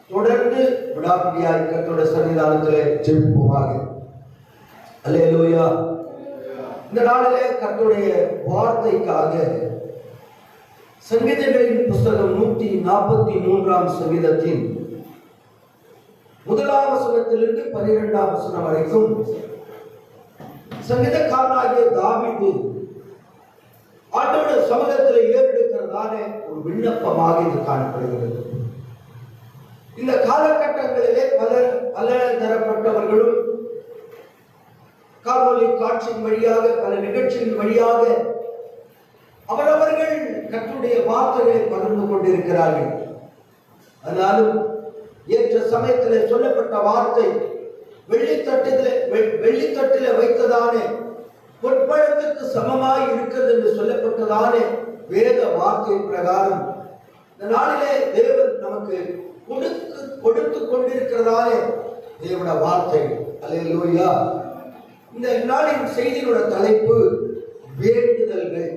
தொடர்ந்து விடாப்பிடியாய் கர்த்தருடைய சன்னிதானத்திலே ஜெபிப்போமாக. அல்லேலூயா. இந்த நாளிலே கர்த்தருடைய வார்த்தைக்காக சங்கீதங்களின் புஸ்தகம் 143ஆம் சங்கீதத்தின் 1ஆம் வசனத்திலிருந்து 12ஆம் வசனம் வரைக்கும் சங்கீதக்காரனாகிய தாவீது ஆண்டவருடைய சமூகத்தில் ஏறெடுக்கிறதான ஒரு விண்ணப்பமாக இது காணப்படுகிறது. இந்த காலகட்டங்களிலே பல தரப்பட்டவர்களும் காணொலி காட்சியின் வழியாக பல நிகழ்ச்சியின் வழியாக அவரவர்கள் கர்த்தருடைய வார்த்தைகளை பகிர்ந்து கொண்டிருக்கிறார்கள். ஆனாலும் ஏற்ற சமயத்தில் சொல்லப்பட்ட வார்த்தை வெள்ளித்தட்டில வைத்ததானே பொற்பழத்துக்கு சமமாய் இருக்கிறது என்று சொல்லப்பட்டதானே வேத வார்த்தை பிரகாரம் இந்த நாளிலே தேவன் நமக்கு கொடுத்து கொண்டிருக்கிறதானே தேவன வார்த்தை. அல்லேலூயா. இந்த நாளின் செய்தியோட தலைப்பு வேண்டுதல்கள்.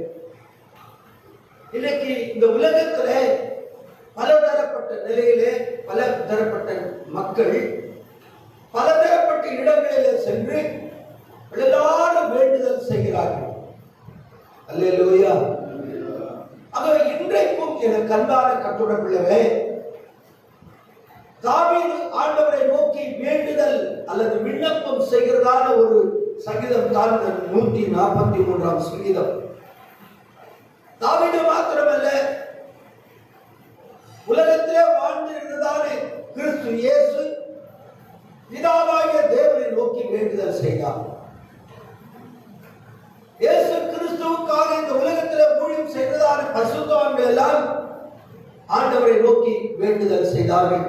இன்னைக்கு இந்த உலகத்துல பலதரப்பட்ட நிலையிலே பலதரப்பட்ட மக்கள் பலதரப்பட்ட இடங்களிலே சென்று எல்லாரும் வேண்டுதல் செய்கிறார்கள். அல்லேலூயா. ஆகவே இன்றைக்கும் எனக்கு அன்பான கர்த்தருடைய பிள்ளைகளே, தாவீது ஆண்டவரை நோக்கி வேண்டுதல் அல்லது விண்ணப்பம் செய்கிறதான ஒரு சங்கீதம் தான் 143ஆம் சங்கீதம். தாவீது மாத்திரமல்ல, உலகத்திலே வாழ்ந்திருந்ததானே கிறிஸ்து இயேசு பிதாவாகிய தேவனை நோக்கி வேண்டுதல் செய்தார். இயேசு கிறிஸ்துவுக்காக இந்த உலகத்திலே ஊழியம் செய்ததான பரிசுத்தவான்கள் எல்லாம் ஆண்டவரை நோக்கி வேண்டுதல் செய்தார்கள்.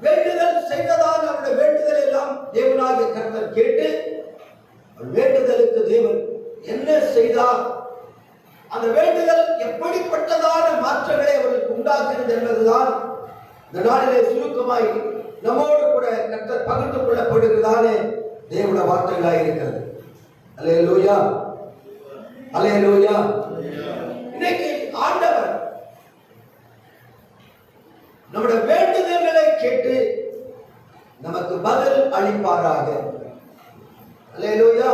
வேண்டுதல் செய்ததால் அவருடைய வேண்டுதல் எல்லாம் தேவனாகிய கர்த்தர் கேட்டு வேண்டுதலுக்கு தேவன் என்ன செய்தார், அந்த வேண்டுதல் எப்படிப்பட்டதான மாற்றங்களை அவர்களுக்கு உண்டாக்குகிறது என்பதுதான் இந்த நாளிலே சுருக்கமாய் நம்மோடு கூட கர்த்தர் பகிர்ந்து கொள்ளப்படுகிறதானே தேவனுடைய வார்த்தைகளாக இருக்கிறது. அல்லேலூயா. அல்லேலூயா. இன்னைக்கு ஆண்டவர் நம்முடைய வேண்டுதல்களை கேட்டு நமக்கு பதில் அளிப்பாராக. அல்லேலூயா.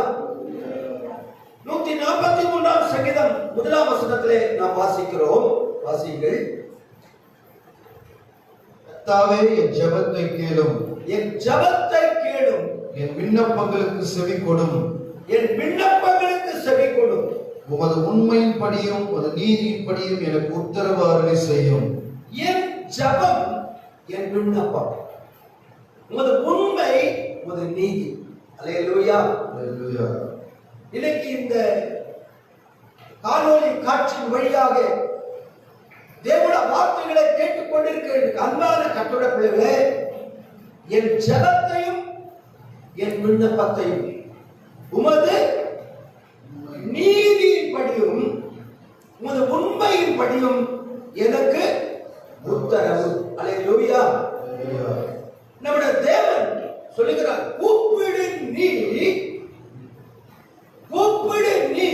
சங்கீதம் 1 வசனத்திலே நாம் வாசிக்கிறோம். வாசிங்கள். கர்த்தாவே, என் ஜெபத்தை கேளும், என் ஜெபத்தை கேளும், என் விண்ணப்பங்களுக்கு செவி கொடும், என் விண்ணப்பங்களுக்கு செவி கொடும். உமது உண்மையின் படியும் உமது நீதியின் படியும் எனக்கு உத்தரவு அருளி செய்யும். என் ஜெபம், என் விண்ணப்பம், உமது உண்மை, உமது நீதி. அல்லேலூயா. அல்லேலூயா. இன்னைக்கு இந்த காணொளி காட்சியின் வழியாக தேவனுடைய வார்த்தைகளை கேட்டுக் கொண்டிருக்கிற அன்பான கர்த்தருடைய பிள்ளைகளே, என் ஜெபத்தையும் என் விண்ணப்பத்தையும் உமது நீதியின் படியும் உமது உண்மையின் படியும் எனக்கு உத்தரவு. அல்லேலூயா. நம்முடைய தேவன் சொல்லுகிறார், கூப்பிடு நீ, கூப்பிடு நீ,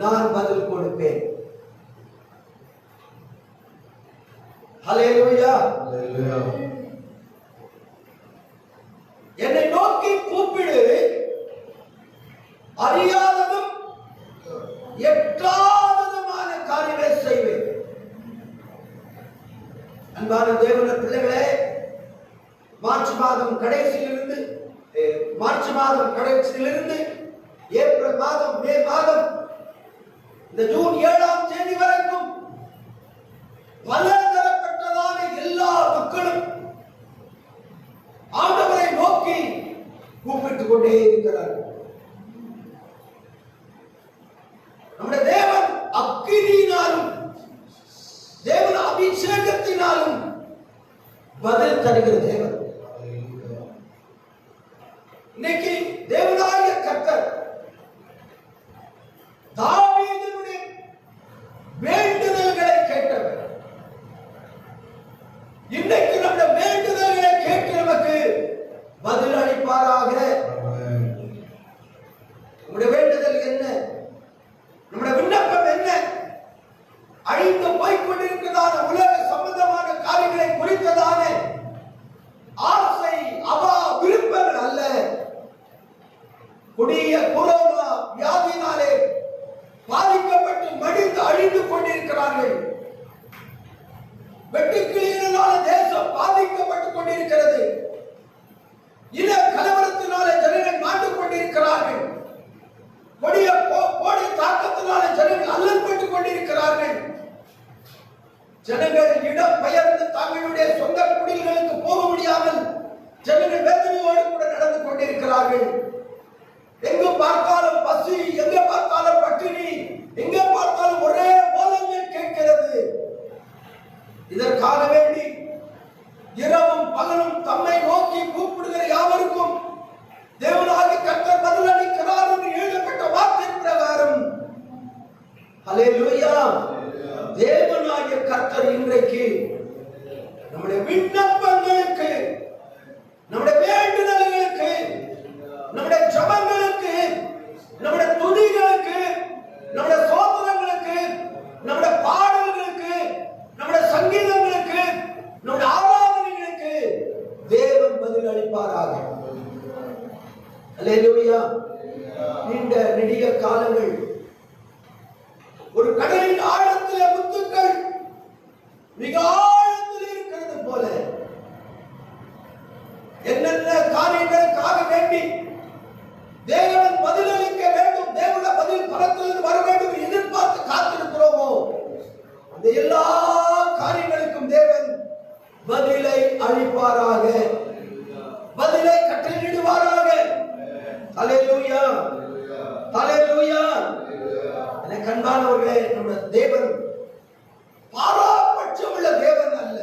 நான் பதில் கொடுப்பேன். ஹல்லேலூயா. அல்லேலூயா. என்னை நோக்கி கூப்பிடு, அறியாததும் எட்டாததுமான காரியங்களை செய்வேன். அன்பான தேவனுடைய பிள்ளைகளே, மார்ச் மாதம் கடைசியிலிருந்து ஏப்ரல் மாதம், மே மாதம், இந்த ஜூன் 7ஆம் தேதி வரைக்கும் பல தரப்பட்டதான எல்லா மக்களும் ஆண்டவரை நோக்கி கூப்பிட்டுக் கொண்டே இருக்கிறார்கள். நம்முடைய தேவன் அக்கினியினாலும் தேவன் அபிஷேகத்தினாலும் பதில் தருகிற தேவன். இன்னைக்கு தேவனாகிய கர்த்தர் தாவீதுடைய வேண்டுதல்களை கேட்டவர். இன்னைக்கு நம்முடைய வேண்டுதல்களை கேட்டு நமக்கு பதில் அளிப்பாராக. நம்முடைய வேண்டுதல் என்ன? நம்முடைய விண்ணப்பம் என்ன? அழிந்து போய்கொண்டிருக்கிறதான உலக சம்பந்தமான காரியங்களை குறித்ததான ஆசை, அவா, விருப்பங்கள் அல்ல. கொடிய கொரோனா வியாதியினாலே பாதிக்கப்பட்டு மடிந்து அழிந்து கொண்டிருக்கிறார்கள். வெட்டுக்கிளியினால தேசம் பாதிக்கப்பட்டுக் கொண்டிருக்கிறது. இன கலவரத்தினாலே ஜனங்கள் மாண்டு கொண்டிருக்கிறார்கள். கொடிய கோடை தாக்கத்தினாலே ஜனங்கள் அல்லல்பட்டுக் கொண்டிருக்கிறார்கள். ஜனங்கள் இடம் பெயர்ந்து தங்களுடைய சொந்த குடில்களுக்கு போக முடியாமல் ஜனங்கள் வேதனையோடு கூட நடந்து கொண்டிருக்கிறார்கள். எங்கு பார்த்தாலும் பசி, எங்க பார்த்தாலும் பட்டினி, எங்க பார்த்தாலும் ஒரே ஓலங்கள் கேட்கிறது. இதற்காக வேண்டி இரவும் பகலும் தம்மை நோக்கி கூப்பிடுகிற யாவருக்கும் தேவனாகிய கர்த்தர் பதிலளிக்கிறார் என்று எழுதப்பட்ட வார்த்தை பிரகாரம், ஹல்லேலூயா, தேவனாகிய கர்த்தர் இன்றைக்கு நம்முடைய விண்ணப்பங்களுக்கு, நம்முடைய வேண்டுதல்களுக்கு, நம்முடைய ஜெபங்களுக்கு, நம்முடைய துதிகளுக்கு, நம்முடைய சோதனைகளுக்கு, நம்முடைய பாடல்களுக்கு, நம்முடைய சங்கீதங்களுக்கு, நம்முடைய ஆராதனைகளுக்கு தேவன் பதில் அளிப்பாராக. அல்லேலூயா. நீண்ட நெடிய காலங்கள் ஒரு கடலின் ஆழத்திலே முத்துக்கள் மிக ஆழத்தில் இருக்கிறது போல என்னென்ன காரியங்களுக்காக வேண்டி தேவன் பதிலளிக்க வேண்டும், தேவனுடைய பதில் பரத்திலிருந்து வர வேண்டும் எதிர்பார்த்து காத்திருக்கிறோமோ, அந்த எல்லா காரியங்களுக்கும் தேவன் பதிலை அளிப்பாராக, பதிலை கட்டளையிடுவாராக. ஹல்லேலூயா, ஹல்லேலூயா. எனக்கு அன்பானவர்களே, நம்முடைய தேவன் பாராபட்சமுள்ள தேவன் அல்ல.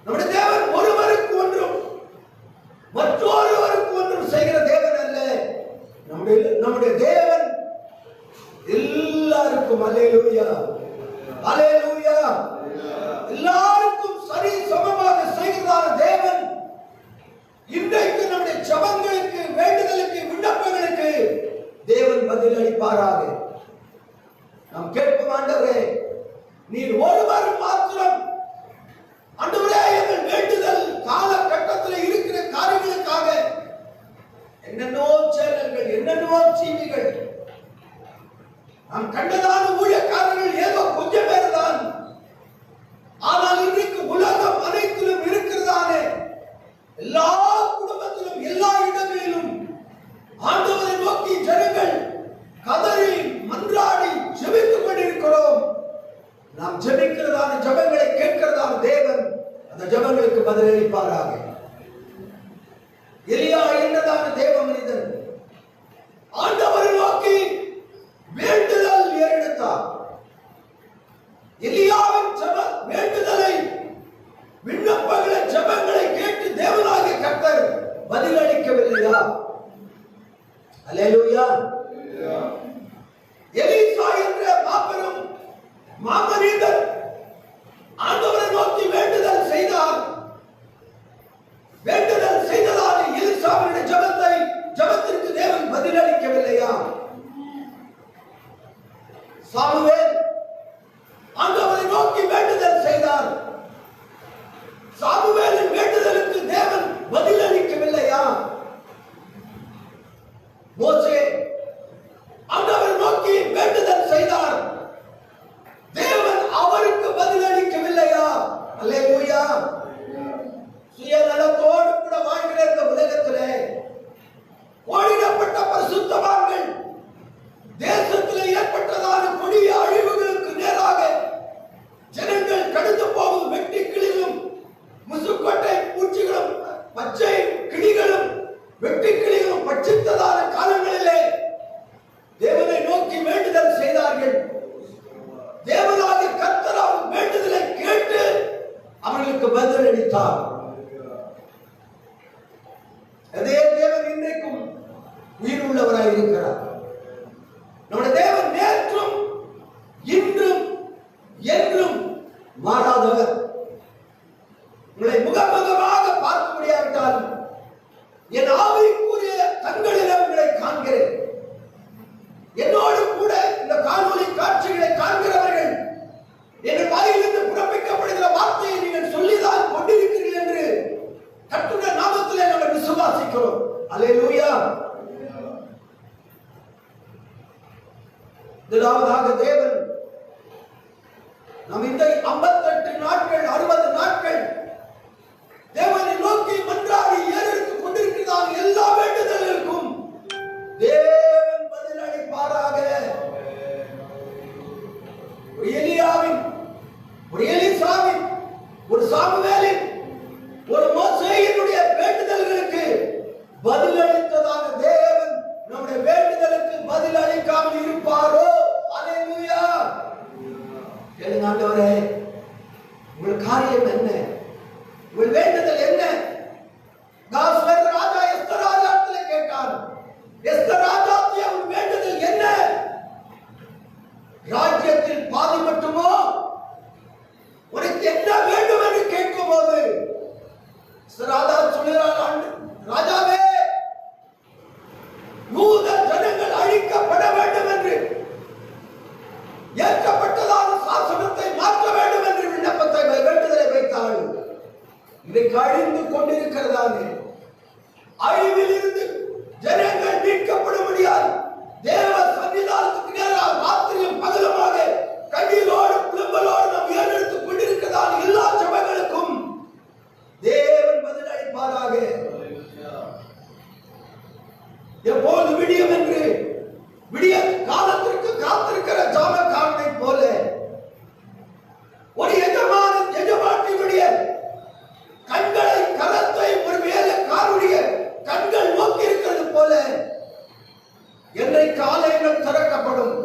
நம்முடைய தேவன் ஒருவருக்கு ஒன்றும் மற்றொருவருக்கு ஒன்றும் செய்கிற தேவன் அல்ல. நம்முடைய தேவன் எல்லாருக்கும், அல்லேலூயா, அல்லேலூயா, எல்லாருக்கும் சரி சமமாக செய்கிறதான தேவன் இன்றைக்கு நம்முடைய ஜெபங்களுக்கு, வேண்டுதலுக்கு, விண்ணப்பங்களுக்கு தேவன் பதில் அளிப்பாராக. நாம் கேட்போம், ஆண்டவரே, நீர் ஒருவர் மாத்திரம் ஆண்டவரே எங்கள் வேண்டுதல் காலகட்டத்தில் இருக்கிற காரியங்களுக்காக என்னென்னோ சேனல்கள், என்னென்னோ நாம் கண்டதான ஊழியக்காரர்கள் ஏதோ கொஞ்சம் பேர் தான். ஆனால் இன்றைக்கு உலகம் அனைத்திலும் இருக்கிறதானே எல்லா குடும்பத்திலும் எல்லா இடங்களிலும் ஆண்டவரை நோக்கி ஜனங்கள் கதறி மன்றாடி ஜெபித்துக் கொண்டிருக்கிறோம். நாம் ஜெபிக்கிறதான ஜெபங்களை கேட்கிறதான தேவன் அந்த ஜெபங்களுக்கு பதிலளிப்பாராக. எலியா என்றதான தேவ மனிதன் ஆண்டவரை நோக்கி வேண்டுதல் ஏறெடுத்தார். எலியாவின் ஜெப வேண்டுதலை விண்ணப்பங்களை ஜெபங்களை கேட்டு தேவனாகிய கர்த்தர் பதிலளிக்கவில்லையா? அல்லேலூயா. எலிசா என்ற மாபெரும் மாமனிதன் ஆண்டவரை நோக்கி வேண்டுதல் செய்தார். வேண்டுதல் செய்ததால் எலிசாவினுடைய ஜெபத்திற்கு தேவன் பதிலளிக்கவில்லையா? சாமுவேல் ஆண்டவரை நோக்கி வேண்டுதல் செய்தார். சாமுவேலின் வேண்டுதலுக்கு தேவன் பதிலளிக்கவில்லையா? மோசே ஆண்டவரை நோக்கி வேண்டுதல் செய்தார். தேவன் அவருக்கு பதிலளிக்கவில்லையா? அல்லேலூயா. சுயநலத்தோடு கூட வாழ்கிற இந்த உலகத்திலே ஓடிடப்பட்ட பரிசுத்தவான்கள் தேசத்தில் ஏற்பட்டதான கொடிய அழிவுகளுக்கு நேராக ஜனங்கள் கடந்து போகும் வெட்டி கிளிகளும் முசுக்கொட்டை பூச்சிகளும் பச்சை கிளிகளும் வெட்டி கிளிகளும் பட்சித்ததான காலங்களிலே தேவனை நோக்கி வேண்டுதல் செய்தார்கள். தேவனாகிய கர்த்தர் அவர் வேண்டுதலை கேட்டு அவர்களுக்கு பதிலளித்தார். அதே தேவன் இன்றைக்கும் உயிருள்ளவராய் இருக்கிறார். நம்முடைய தேவன் நேற்றும் இன்றும் என்றும் மாறாதவர். உங்களை முகமுகமாக பார்க்க முடியாவிட்டாலும் என் ஆவிக்குரிய கண்களில் உங்களை காண்கிறேன். என்னோடு கூட இந்த காணொளி காட்சிகளை காண்கிறவர்கள் எங்கள் வாயிலிருந்து பிறப்பிக்கப்படுகிற வார்த்தையை நீங்கள் சொல்லிதான் கொண்டிருக்கிறீர்கள் என்று கர்த்தருடைய நாமத்திலே நாங்கள் விசுவாசிக்கிறோம். அல்லேலூயா. முதலாவதாக தேவன் நாம் இந்த 58 நாட்கள் 60 நாட்கள் தேவனை நோக்கி மன்றாடி ஏறெடுத்துக் கொண்டிருக்கிறார். எல்லா வேண்டுதலுக்கும் தேவன் பதிலளிப்பாராக. ஒரு எலியாவின், ஒரு எலிசாவின், ஒரு சாமுவேலின், ஒரு மோசேயினுடைய வேண்டுதல்களுக்கு பதிலளித்ததான தேவன் நம்முடைய வேண்டுதலுக்கு பதிலளிக்காமல் இருப்பாரோ? அல்லேலூயா. கேளுங்க, ஆண்டவரே உங்கள் காரியம் என்ன? உங்கள் வேண்டுதல் என்ன? தாவீது ராஜா எஸ்தர் ராஜாவிடத்திலே கேட்டார். எஸ்தர் ராஜாவுடைய உன் வேண்டுதல் என்ன? ராஜ்யத்தில் பாதி மட்டுமோ? உனக்கு என்ன வேண்டும் என்று கேட்கும் போது ராஜா சொல்கிறார், ராஜாவே யூத ஜனங்கள் அழிக்கப்பட வேண்டும் என்று ஏற்கப்பட்டதான சாசனத்தை மாற்ற வேண்டும் என்று விண்ணப்பத்தை வேண்டுதலை வைத்தாள். இன்றைக்கு அழிந்து கொண்டிருக்கிறதானே அழிவில் இருந்து ஜனங்கள் மீட்கப்பட முடியாது. தேவ சன்னிதானத்துக்கு நேராக ராத்திரியும் பகலுமாக கண்ணீரோடு புலம்பலோடு நாம் ஏறெடுத்துக் கொண்டிருக்கிறதான எல்லா ஜெபங்களுக்கும் தேவன் பதிலளிப்பாராக. எப்போது விடியும் என்று விடிய காலத்திற்கு காத்திருக்கிற ஜாமக்காரனை போல ஒரு எஜமானன் எஜமாட்டியுடைய கண்களை கரத்தை ஒரு வேலைக்காரனுடைய கண்கள் நோக்கி இருக்கிறது போல என்றைக்கு ஆலயங்கள் திறக்கப்படும்,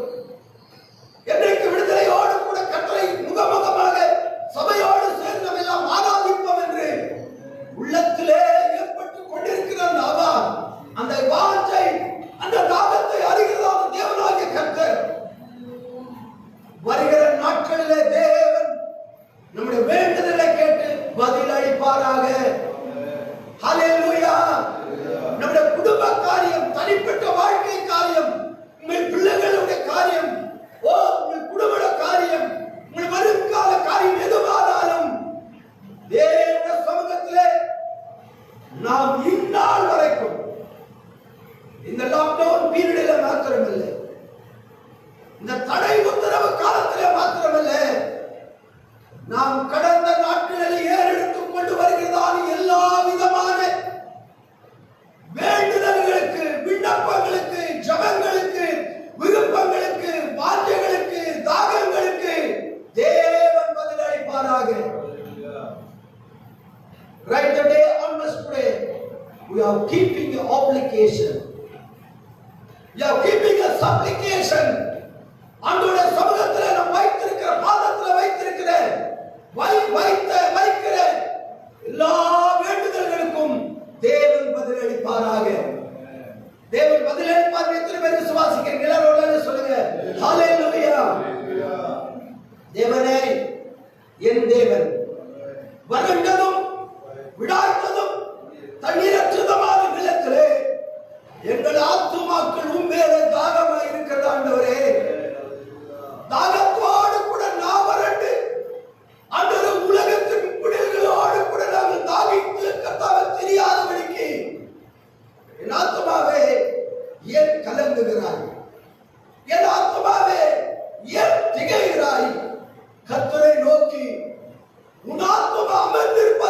என்றைக்கு விடுதலையோடு கூட கட்டளை முகமுகமாக சபையோடு சேர்ந்தவெல்லாம் ஆராதிப்போம் என்று உள்ளத்திலே ஏற்பட்டுக் கொண்டிருக்கிற அந்த வாஞ்சை, அந்த தாகத்தை அறிகிறதான தேவனாகிய கர்த்தர் வருகிற நாட்களிலே தேவன் நம்முடைய வேண்டுதலை கேட்டு பதில் அளிப்பாராக. ஹல்லேலூயா. நம்முடைய குடும்ப காரியம், தனிப்பட்ட வாழ்க்கை காரியம், உங்கள் பிள்ளைகளுடைய காரியம், உங்கள் குடும்ப காரியம், உங்கள் வருங்கால காரியம் எதுவானாலும் தேவனுடைய சமூகத்திலே நாம் இந்நாள் வரைக்கும் இந்த லாக்டவுன் பீரியடில் மாத்திரமில்லை, இந்த இந்த தடை உத்தரவு காலத்திலே மாத்திரமல்ல, நாம் கடந்த நாட்களில் ஏறெடுத்துக் கொண்டு வருகிறதான எல்லா விதமான வேண்டுதல்களுக்கு, விண்ணப்பங்களுக்கு, ஜபங்களுக்கு, விருப்பங்களுக்கு, வாஞ்சைகளுக்கு, தாகங்களுக்கு தேவன் பதிலளிப்பாராக. Write the day on us today. We are keeping an obligation. We are keeping a supplication. ஆண்டவருடைய சமூகத்தில் நாம் வைத்திருக்கிற, பாதத்தில் வைத்திருக்கிற, வைக்கிற எல்லா வேண்டுதல்களுக்கும் தேவன் பதிலளிப்பாராக. தேவன் பதிலளிப்பார். எத்தனை பேர் விசுவாசிக்கிறீங்க? எல்லாரும் சொல்லுங்க ஹல்லேலூயா. தேவனே, என் தேவன், வறண்டதும் விடாய்த்ததும் தண்ணீரற்றதுமான நிலத்திலே எங்கள் ஆத்துமாக்கள் உண்மையிலே தாகமாய் இருக்கிறது. ஆண்டவரே, தாகத்தோடு கூட நாம் வறண்டு அந்த உலகத்தின் குடில்களோடு கூட நாங்கள் தாகித்து கர்த்தாவை தெரியாதபடிக்கு என் ஆத்துமாவே ஏன் கலங்குகிறாய்? என் ஆத்துமாவே ஏன் திகைகிறாய்? கர்த்தரை நோக்கி உன் ஆத்துமா அமர்ந்திருப்ப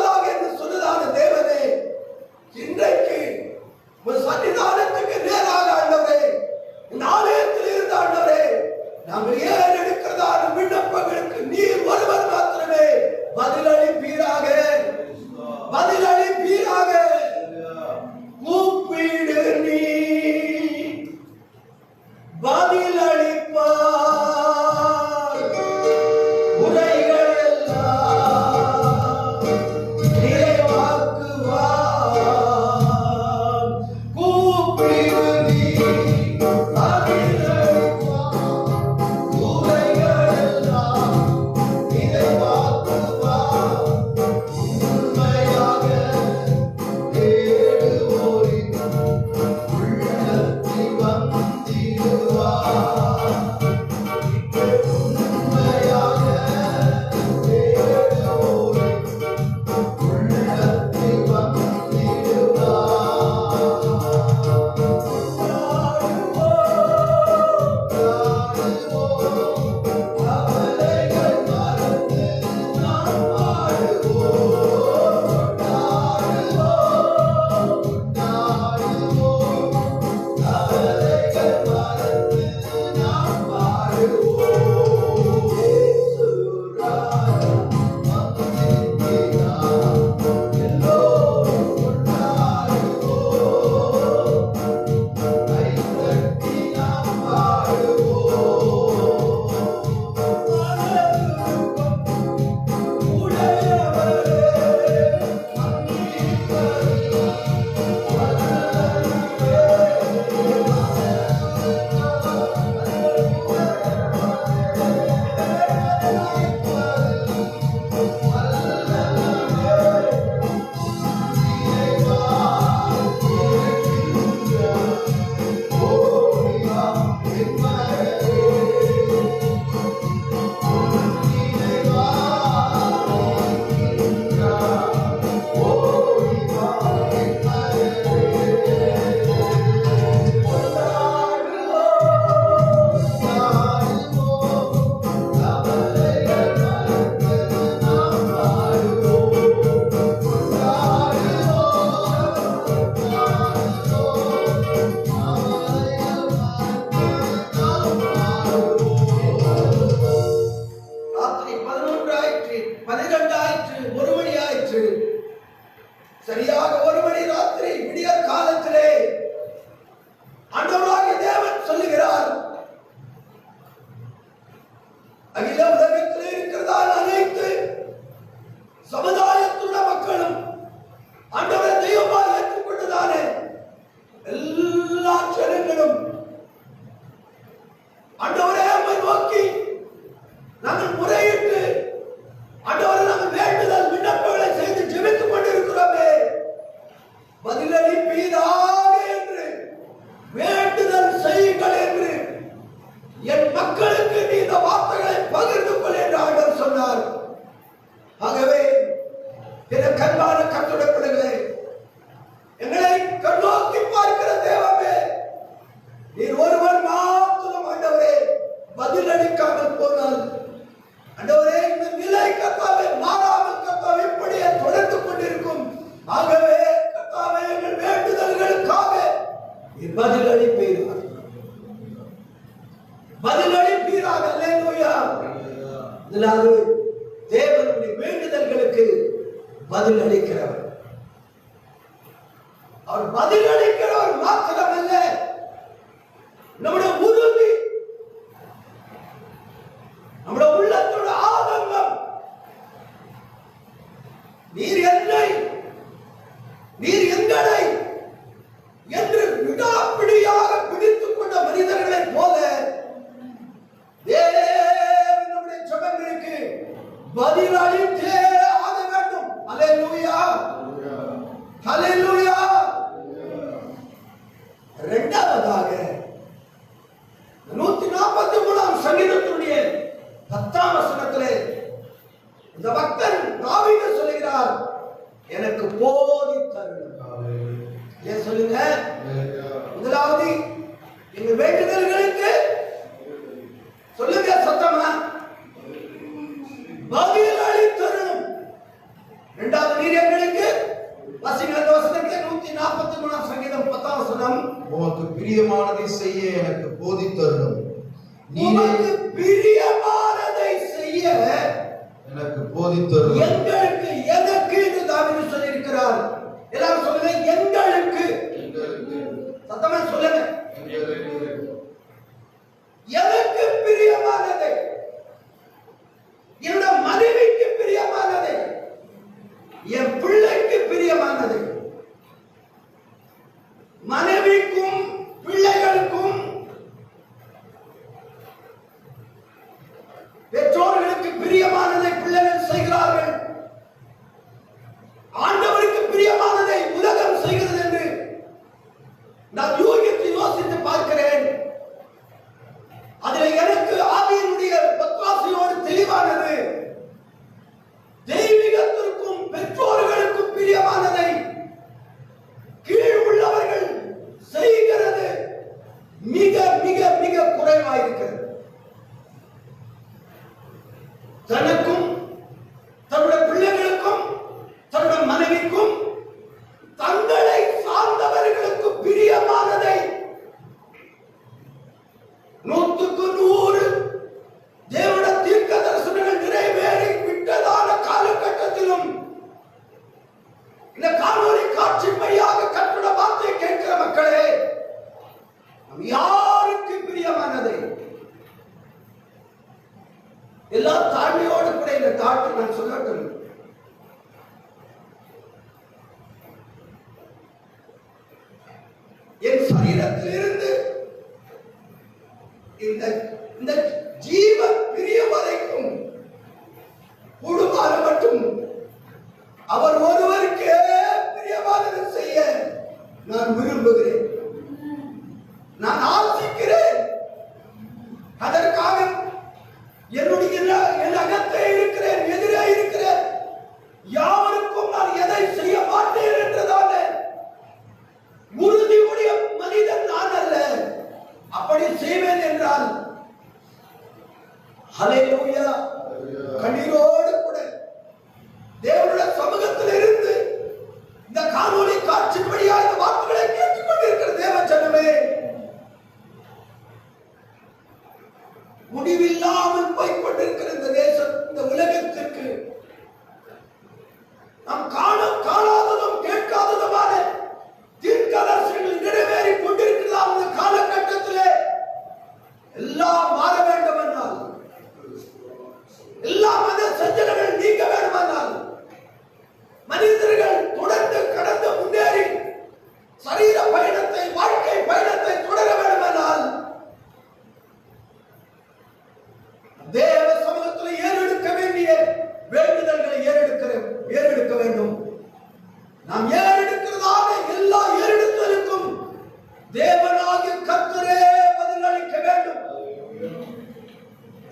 பதிலளிப்பீராக, பதிலளிப்பீராக. அல்லேலூயா. முதலாவது தேவனுடைய வேண்டுதல்களுக்கு பதில் அளிக்கிறவர். அவர் பதில் அளிக்கிறவர் மாத்திரமல்ல, நம்முடைய உறுதி, நம்முடைய உள்ளத்தோட ஆதங்கம், நீர் என்னை, நீர் எங்களை என்று விடாப்பிடியாக பிடித்துக் கொண்ட மனிதர்களைப் போல தேவன் நம்முடைய ஜெபங்களுக்கு பதில் அளித்தே ஆக வேண்டும். அல்லேலூயா, அல்லேலூயா. இரண்டாவதாக 143ஆம் சங்கீதத்தினுடைய 10ஆம் வசனத்திலே இந்த பக்தன் தாவீது சொல்கிறார், எனக்கு போதித்தருளும். ஏன் சொல்லுங்க? முதலாவது எங்க வேண்டுதல்களுக்கு சொல்லுங்க சத்தமா, பதில் அளித்தருளும். இரண்டாவது நீர் எங்களுக்கு வாசிங்க அந்த வசனத்தை 143ஆம் சங்கீதம் 10ஆம் வசனம், உமக்கு பிரியமானதை செய்ய எனக்கு போதித்தருளும். உமக்கு பிரியமானதை செய்ய எனக்கு போதித்தருளும். எங்களுக்கு, எனக்கு என்று தாவீது சொல்லியிருக்கிறார். எல்லாரும் சொல்லுங்க, எங்களுக்கு. சத்தமா சொல்லுங்க, எனக்கு பிரியமானதை, என்னோட மனைவிக்கு பிரியமானதை, என் பிள்ளைக்கு பிரியமானதை, மனைவிக்கும் பிள்ளைகளுக்கும் பெற்றோர்களுக்கு பிரியமானதை பிள்ளைகள் செய்கிறார்கள். ஆண்டவருக்கு பிரியமானதை உலகம் செய்கிறது என்று நான் யோசித்து பார்க்கிறேன். அதில் எனக்கு ஆவியினுடைய பத்வாசியோடு தெளிவானது, தெய்வீகத்திற்கும் பெற்றோர்களுக்கும் பிரியமானதை கீழ் உள்ளவர்கள் செய்கிறது மிக மிக மிக குறைவாயிருக்கிறது. தனக்கும் தன்னுடைய பிள்ளைகளுக்கும் தன்னுடைய மனைவிக்கும் தங்களை சார்ந்தவர்களுக்கு பிரியமானதை 100க்கு 100 தேவனுடைய தீர்க்க தரிசனங்கள் நிறைவேறி விட்டதான காலகட்டத்திலும் இந்த காணொளி காட்சி வழியாக கர்த்தருடைய வார்த்தையை கேட்கிற மக்களே, நம் யாருக்கு பிரியமானதை எல்லா தாழ்மையோடு கூட இந்த தாழ்த்து நான் சொல்லட்டும். என் சரீரத்திலிருந்து இந்த ஜீவ பிரிய வரைக்கும் குடும்பம் மட்டும் அவர் ஒருவருக்கே பிரியமானது செய்ய நான் விரும்புகிறேன், நான் ஆசிக்கிறேன். அதற்காக என்னுடைய என் அகத்தே இருக்கிறேன், எதிரே இருக்கிறேன், யாருக்கும் நான் எதை செய்ய மாட்டேன் என்றதான உறுதியுடைய மனிதன் நான் அல்ல. அப்படி செய்வேன் என்றால் ஹல்லேலூயா, கண்ணீரோடு கூட தேவனுடைய சமூகத்தில் இருந்து இந்த காணொளி காட்சி வழியாக இந்த வார்த்தைகளை கேட்டுக் கொண்டிருக்கிற தேவ ஜனமே, முடிவில்லாமல் போய்கொண்டிருக்கிற இந்த தேசம், இந்த உலகத்திற்கு நாம் காணாததும் கேட்காததுமான தீர்க்கதரிசனங்கள் நிறைவேறி கொண்டிருக்கிறதா இந்த காலகட்டத்திலே எல்லாம் மாற வேண்டும் என்றால், எல்லா மத சஞ்சலங்கள் நீங்க வேண்டுமானால், மனிதர்கள் தொடர்ந்து கடந்து முன்னேறி சரீர பயணத்தை, வாழ்க்கை பயணத்தை தொடர வேண்டுமானால் தேவ சமூகத்தில் ஏறெடுக்க வேண்டிய வேண்டுதல்களை ஏறெடுக்க வேண்டும். நாம் ஏறெடுக்கிறதான எல்லா ஏறெடுத்தலுக்கும் தேவனாகிய கர்த்தரே பதிலளிக்க வேண்டும்.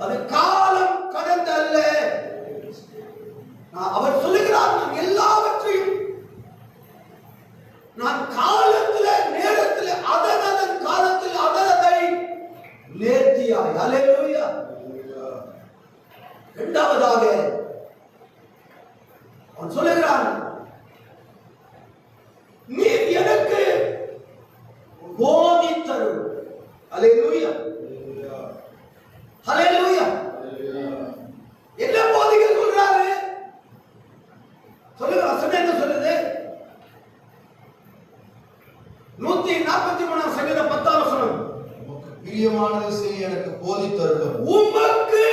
அது காலம் கடந்த அல்ல. அவர் சொல்லுகிறார், நான் எல்லாவற்றையும் நான் காலத்தில் நேரத்தில் அதன் காலத்தில் அதனை நேர்த்தியாய். அல்லேலூயா. இரண்டாவதாக அவன் சொல்லுகிறான், நீ எனக்கு 43 10 உமக்கு பிரியமானதை செய்ய எனக்கு போதித்தருளும். உமக்கு,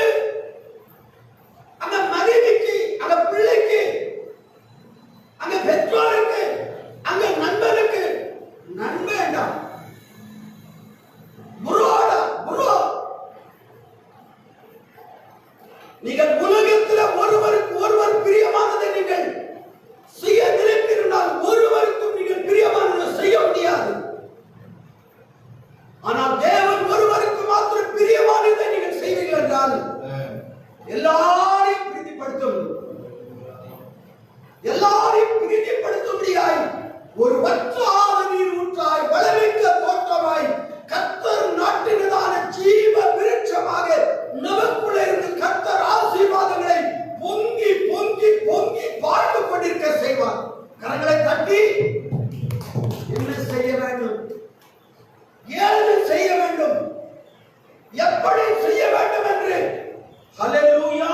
அந்த மனைவிக்கு, அந்த பிள்ளைக்கு, அந்த பெற்றோருக்கு, அந்த நண்பருக்கு, நண்பேண்டா புரோடா புரோ, நீங்கள் உலகத்தில் ஒருவருக்கு ஒருவர் பிரியமானதை நீங்கள் செய்ய நினைத்திருந்தால் ஒருவருக்கும் நீங்கள் பிரியமானதை செய்ய முடியாது. ஆனால் தேவன் ஒருவருக்கு மாத்திரம் பிரியமானதை நீங்கள் செய்வீர்கள் என்றால் எல்லாரையும் பிரீதிப்படுத்தும், எல்லாரையும் பிரீதிப்படுத்தும்படியாய் ஒரு வற்றாத நீர் ஊற்றாய் வளமிக்க தோற்றமாய் கர்த்தர் நாட்டினதான ஜீவ விருட்சமாக நமக்குள்ள இருந்து கர்த்தர் ஆசீர்வாதங்களை பொங்கி பொங்கி பொங்கி வாழ்ந்து கொண்டிருக்க செய்வார். கரங்களை தட்டி என்ன செய்ய வேண்டும், ஏது செய்ய வேண்டும், எப்படி செய்ய வேண்டும் என்று ஹல்லேலூயா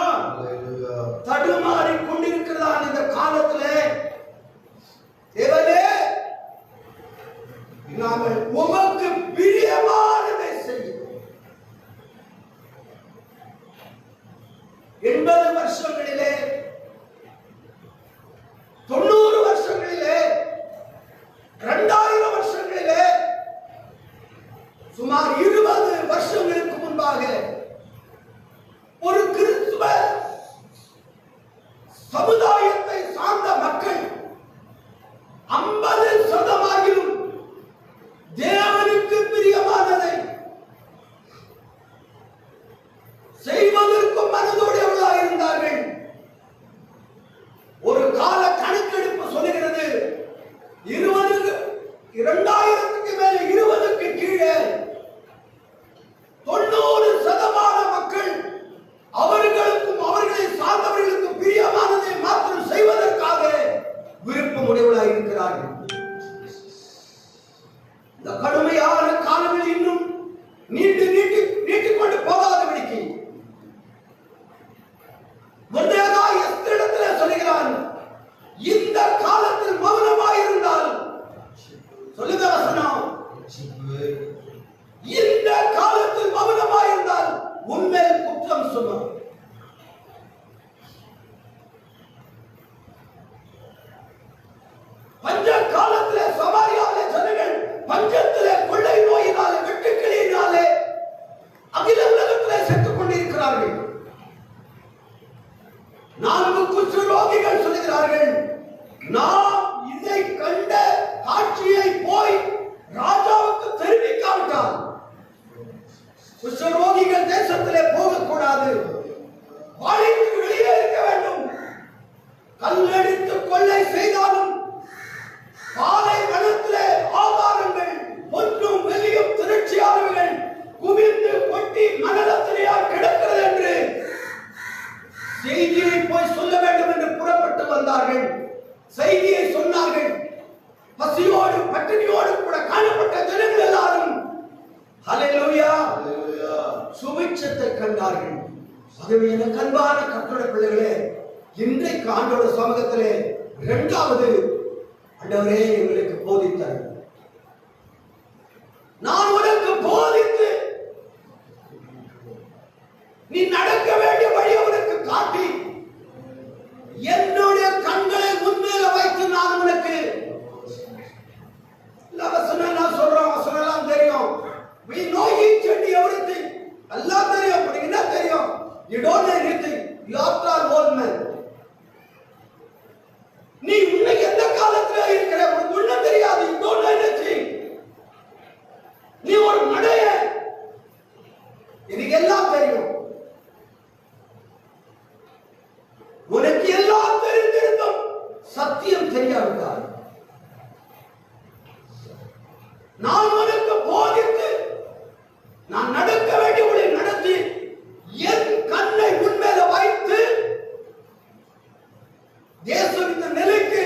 தடுமாறி கொண்டிருக்கிறதான இந்த காலத்திலே தேவனே நாங்கள் உமக்கு பிரியமானதை செய்வோம். 80 வருஷங்களிலே, 90 வருஷங்களிலே, 2000 வருஷங்களிலே, சுமார் 20 வருஷங்களுக்கு முன்பாக ஒரு கிறிஸ்துவ சமுதாயத்தை சார்ந்த மக்கள் 50% தேவனுக்கு பிரியமானதை செய்வதற்கும் மனதோடையவர்களாக இருந்தார்கள். ஒரு கால கணக்கெடுப்பு சொல்லுகிறது 2000க்கு மேல 20க்கு கீழே 90% மக்கள் அவர்களுக்கும் அவர்களை சார்ந்தவர்களுக்கும் பிரியமானதை மாத்திரம் செய்வதற்காக விருப்பம் உடையவர்களாக இருக்கிறார்கள். இந்த கடுமையான காலங்கள் இன்னும் நீட்டிக்கொண்டு போகாதபடிக்கு மொர்தெகாய் எஸ்தரிடத்தில் சொல்லுகிறான், இந்த காலத்தில் மௌனமாயிருந்தால், சொல்லுங்க வசனம், இந்த காலத்தில் மௌனமாயிருந்தால் உன்மேல் குற்றம் சொல்லும். பஞ்ச காலத்திலே சமாரியாவிலே ஜனங்கள் பஞ்சத்திலே, கொள்ளை நோயினாலே, வெட்டுக்கிளியினாலே அகில உலகத்திலே செத்துக் கொண்டிருக்கிறார்கள். 4 குஷ்டரோகிகள் சொல்லுகிறார்கள், நாம் இதை கண்ட காட்சியை போய் ராஜாவுக்கு தெரிவிக்காவிட்டால் குஷ்டரோகிகள் தேசத்திலே போகக்கூடாது, பாளையத்துக்கு வெளியே இருக்க வேண்டும். கல்லடித்து கொள்ளை செய்தாலும் பாலை வனத்திலே ஆதாரங்கள் ஒன்றும் வெளியும் திரட்சியாளர்கள் குவிந்து கொட்டி மனதிலேயா கிடக்கிறது என்று செய்தியை போய் சொல்ல வேண்டும் என்று புறப்பட்டு வந்தார்கள். செய்தியை சொன்னார்கள். பசியோடு பட்டினியோடு கூட காணப்பட்ட ஜனங்கள் எல்லாரும் ஹல்லேலூயா சுபிட்சத்தை கண்டார்கள். ஆகவே எனக்கு அன்பான கர்த்தருடைய பிள்ளைகளே, இன்றைக்கு ஆண்டோட சமூகத்திலே இரண்டாவது ஆண்டவரே எங்களுக்கு போதித்தார். நான் உனக்கு போதித்து நீ நடக்க வேண்டிய வழி உனக்கு காட்டி என்னுடைய கண்களை உன்மேல வைத்து நான் உனக்கு வசனம் நான் சொல்றோம், வசனம் எல்லாம் தெரியும். we know each and everything, எல்லாம் தெரியும். உனக்கு என்ன தெரியும்? you don't know anything, you are old man. நீ இன்னைக்கு எந்த காலத்துல இருக்கிற உனக்கு ஒண்ணும் தெரியாது. you don't know anything, நீ ஒரு மடைய, எனக்கு எல்லாம் தெரியும். உனக்கு எல்லாம் தெரிந்திருந்தும் சத்தியம் தெரியாவிட்டால் நான் உனக்கு போதித்து நான் நடக்க வேண்டிய உன்னை நடத்தி என் கண்ணை உன்மேல வைத்து தேசம் இந்த நிலைக்கு,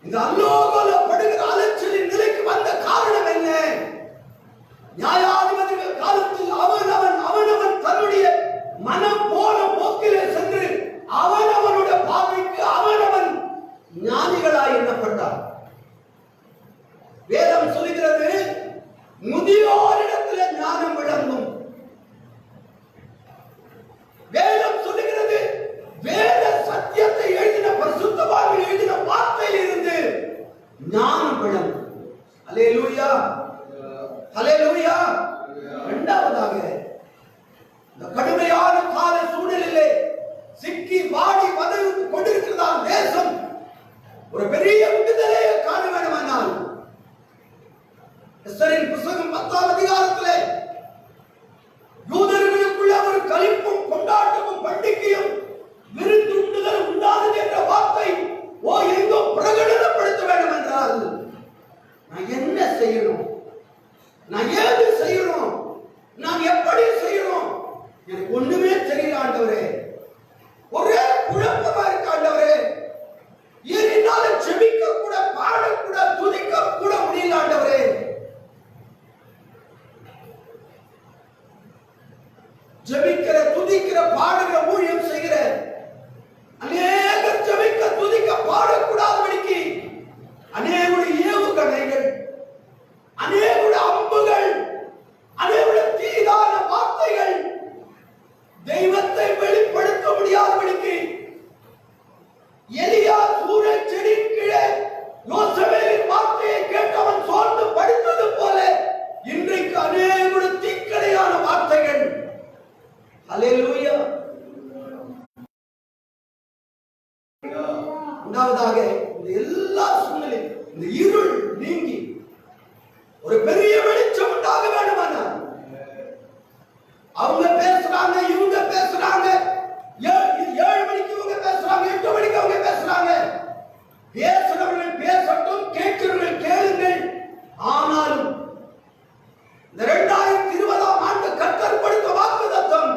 இந்த அல்லோகலப்படுகிற அலைச்சலின் நிலைக்கு வந்த காரணம் என்ன? நியாயாதிபதிகள் காலத்தில் அவனவன் தன்னுடைய மனம் போன போக்கிலே சென்று அவனவனுடைய பார்வைக்கு அவனவன் ஞானிகளாய் எண்ணப்பட்டார். வேதம் சொல்லி அல்லேலூயா, அல்லேலூயா. இரண்டாவதாக, இந்த கடுமையான கால சூழலிலே சிக்கி வாடி வதறி கொண்டிருக்கிறதா தேசம் ஒரு பெரிய விடுதலையை காண வேண்டுமானால் எஸ்தரின் புத்தகம் 10ஆம் அதிகாரத்திலே யூதர்களுக்குள்ள ஒரு களிப்பும் கொண்டாட்டமும் பண்டிகையும் விருந்துண்டுதல் உண்டானது என்ற வார்த்தை எங்கோ பிரகடனப்படுத்த வேண்டும் என்றால் நான் என்ன செய்யணும், நான் ஏது செய்யணும், நான் எப்படி செய்யணும், எனக்கு ஒண்ணுமே தெரியல ஆண்டவரே. ஒரே குழப்பமா இருக்கு ஆண்டவரே. என்னால ஜெபிக்க கூட, பாட கூட, துதிக்க கூட முடியல ஆண்டவரே. ஜெபிக்கிற, துதிக்கிற, பாடுகிற, ஊழியம் செய்கிற அநேகர் ஜெபிக்க, துதிக்க, பாடக்கூடாதபடிக்கு அநேகருடைய ஏவுகணைகள், அநேகருடைய அம்புகள், அநேகருடைய தீதான வார்த்தைகள் தெய்வத்தை வெளிப்படுத்த முடியாதபடிக்கு எலியா சூரஜ் செடி கீழே யோசேப்பின் வார்த்தையை கேட்டவன் சோர்ந்து படித்தது போல இன்றைக்கு அநேகருடைய தீக்கணையான வார்த்தைகள். அல்லேலூயா. இரண்டாவதாக, இந்த எல்லா சூழ்நிலையும் இந்த இருள் நீங்கி ஒரு பெரிய வெளிச்சம் உண்டாக வேண்டுமானால் அவங்க பேசுறாங்க, இவங்க பேசுறாங்க, 7 மணிக்கு இவங்க பேசுறாங்க, 8 மணிக்கு அவங்க பேசுறாங்க. பேசுறவர்கள் பேசட்டும், கேட்கிறவர்கள் கேளுங்கள். ஆனாலும் இந்த 2020ஆம் ஆண்டு கர்த்தர் கொடுத்த வாக்குத்தத்தம்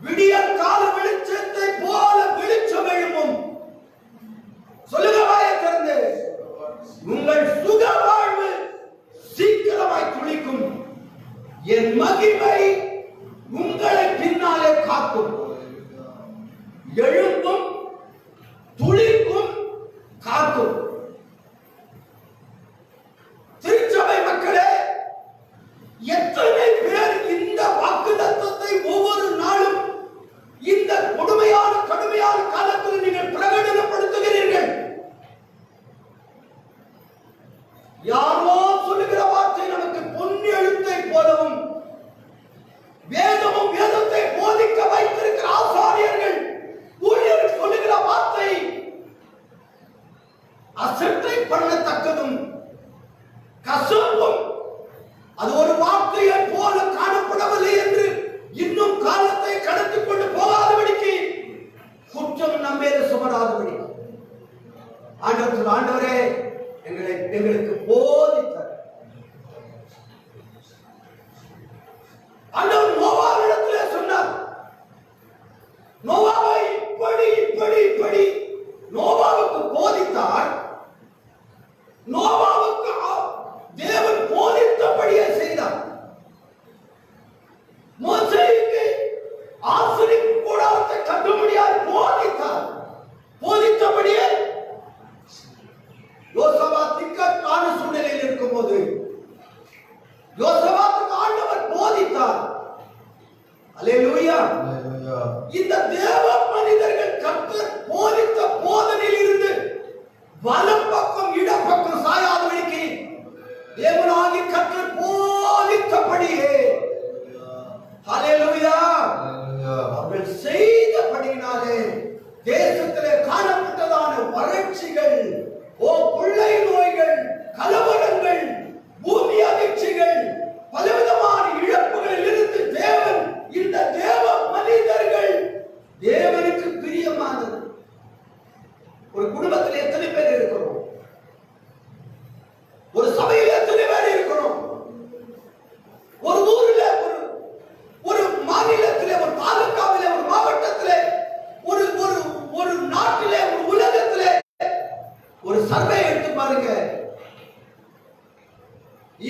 விடியற் கால வெளிச்சத்தை போல வெளிச்சம் எழும்பும். சொல்லுங்க வாயை திறந்து, உங்கள் சுக வாழ்வு சீக்கிரமாய் துளிக்கும், என் மகிமை உங்களை பின்னாலே காக்கும். எழும்பும், துளிக்கும், காக்கும். திருச்சபை மக்களே, எத்தனை பேர் இந்த வாக்குத்தத்தத்தை ஒவ்வொரு நாளும் இந்த கொடுமையான கடுமையான காலத்தில் நீங்கள் பிரகடனப்படுத்துகிறீர்கள்? யாரோ சொல்லுகிற வார்த்தை நமக்கு பொன் எழுத்தை போலவும், வேதமும் வேதத்தை போதிக்க வைத்திருக்கிற ஆசாரியர்கள் ஊழியர்கள் சொல்லுகிற வார்த்தை அசட்டை பண்ணத்தக்கதும் கசப்பும், அது ஒரு வார்த்தையை போல காணப்படவில்லை என்று இன்னும் காலத்தை கடத்தி கொண்டு போகாதபடிக்கு, குற்றம் நம்மேல சுமராதபடி ஆண்டவரே எங்களுக்கு போதித்தார். ஆண்டவர் நோவாவிடத்திலே சொன்னார், நோவாவை இப்படி நோவாவுக்கு போதித்தார். நோவாவுக்கு தேவன் போதித்தபடியே செய்தார். மோசேக்கு ஆசரிப்பு கூடாரத்தை கட்ட முடியாது போதித்தார். போதித்தபடியே யோசபாத் இக்கட்டான சூழ்நிலையில் இருக்கும் போது யோசபாத்துக்கு ஆண்டவர் போதித்தார். அல்லேலூயா. இந்த தேவ மனிதர்கள் கர்த்தர் போதித்த போதனையில் இருந்து வலம் பக்கம் இடப்பக்கம் சாயாதபடிக்கு தேவனாகி கர்த்தர் போதித்தபடியே அல்லேலூயா அவர்கள் செய்தபடியினாலே தேசத்திலே காணப்பட்டதான வறட்சிகள், கொள்ளை நோய்கள், கலவரங்கள், பூமி அதிர்ச்சிகள், பலவிதமான இழப்புகளில் இருந்து தேவன் இந்த தேவ மனிதர்கள் தேவனுக்கு பிரியமானது. ஒரு குடும்பத்தில் எத்தனை பேர் இருக்கிறோம்? ஒரு சபையில் எத்தனை பேர் இருக்கிறோம்? ஒரு ஊரில், ஒரு மாநிலத்திலே, ஒரு தாலுகாவிலே, ஒரு மாவட்டத்திலே, ஒரு நாட்டிலே, ஒரு உலகத்திலே ஒரு சர்வே எடுத்து பாருங்க.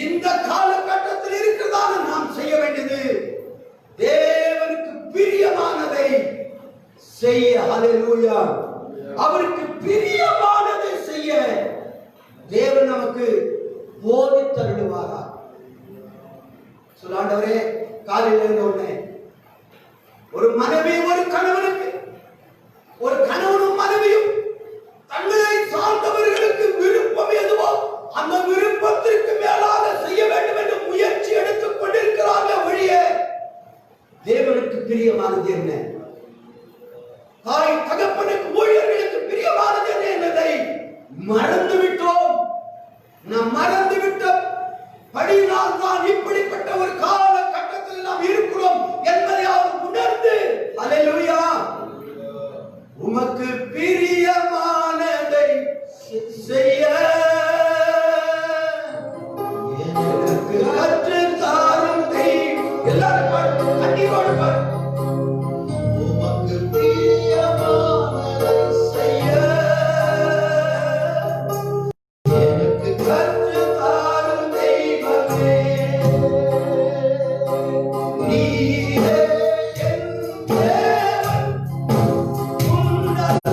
இந்த காலகட்டத்தில் இருக்கிறதான நாம் செய்ய வேண்டியது தேவனுக்கு பிரியமானதை செய்ய. ஹல்லேலூயா. அவருக்கு பிரியமானதை செய்ய தேவன் நமக்கு போதித்தருளுவாரா? சொல்லாண்டவரே, காலையில் இருந்த உடனே ஒரு மனைவி ஒரு கணவனுக்கு, ஒரு கணவனும் மனைவியும் தங்களை சார்ந்தவர்களுக்கு விருப்பம் எதுவோ அந்த விருப்பத்தை அதற்கு மேலாக செய்ய வேண்டும் என்று முயற்சி எடுத்துக் கொண்டிருக்கிறார்கள் ஒழிய தேவனுக்கு பிரியமானது என்ன, தாய் தகப்பனுக்கு ஊழியர்களுக்கு பிரியமானது என்ன என்பதை மறந்து விட்டோம். நாம் மறந்து விட்ட படியினால் தான் இப்படிப்பட்ட ஒரு காலகட்டத்தில் நாம் இருக்கிறோம் என்பதை அவர் உணர்ந்து, அல்லேலூயா, உமக்கு பிரியமானதை செய்ய எனக்கு கற்றுத் தாரும் தெய்வம். எல்லாரும் பாடு, கண்ணீரோடு பாடு. உமக்கு பிரியமானதை செய்ய எனக்கு கற்றுத் தாரும் தெய்வமே. நீரே என் தேவன், உன்னத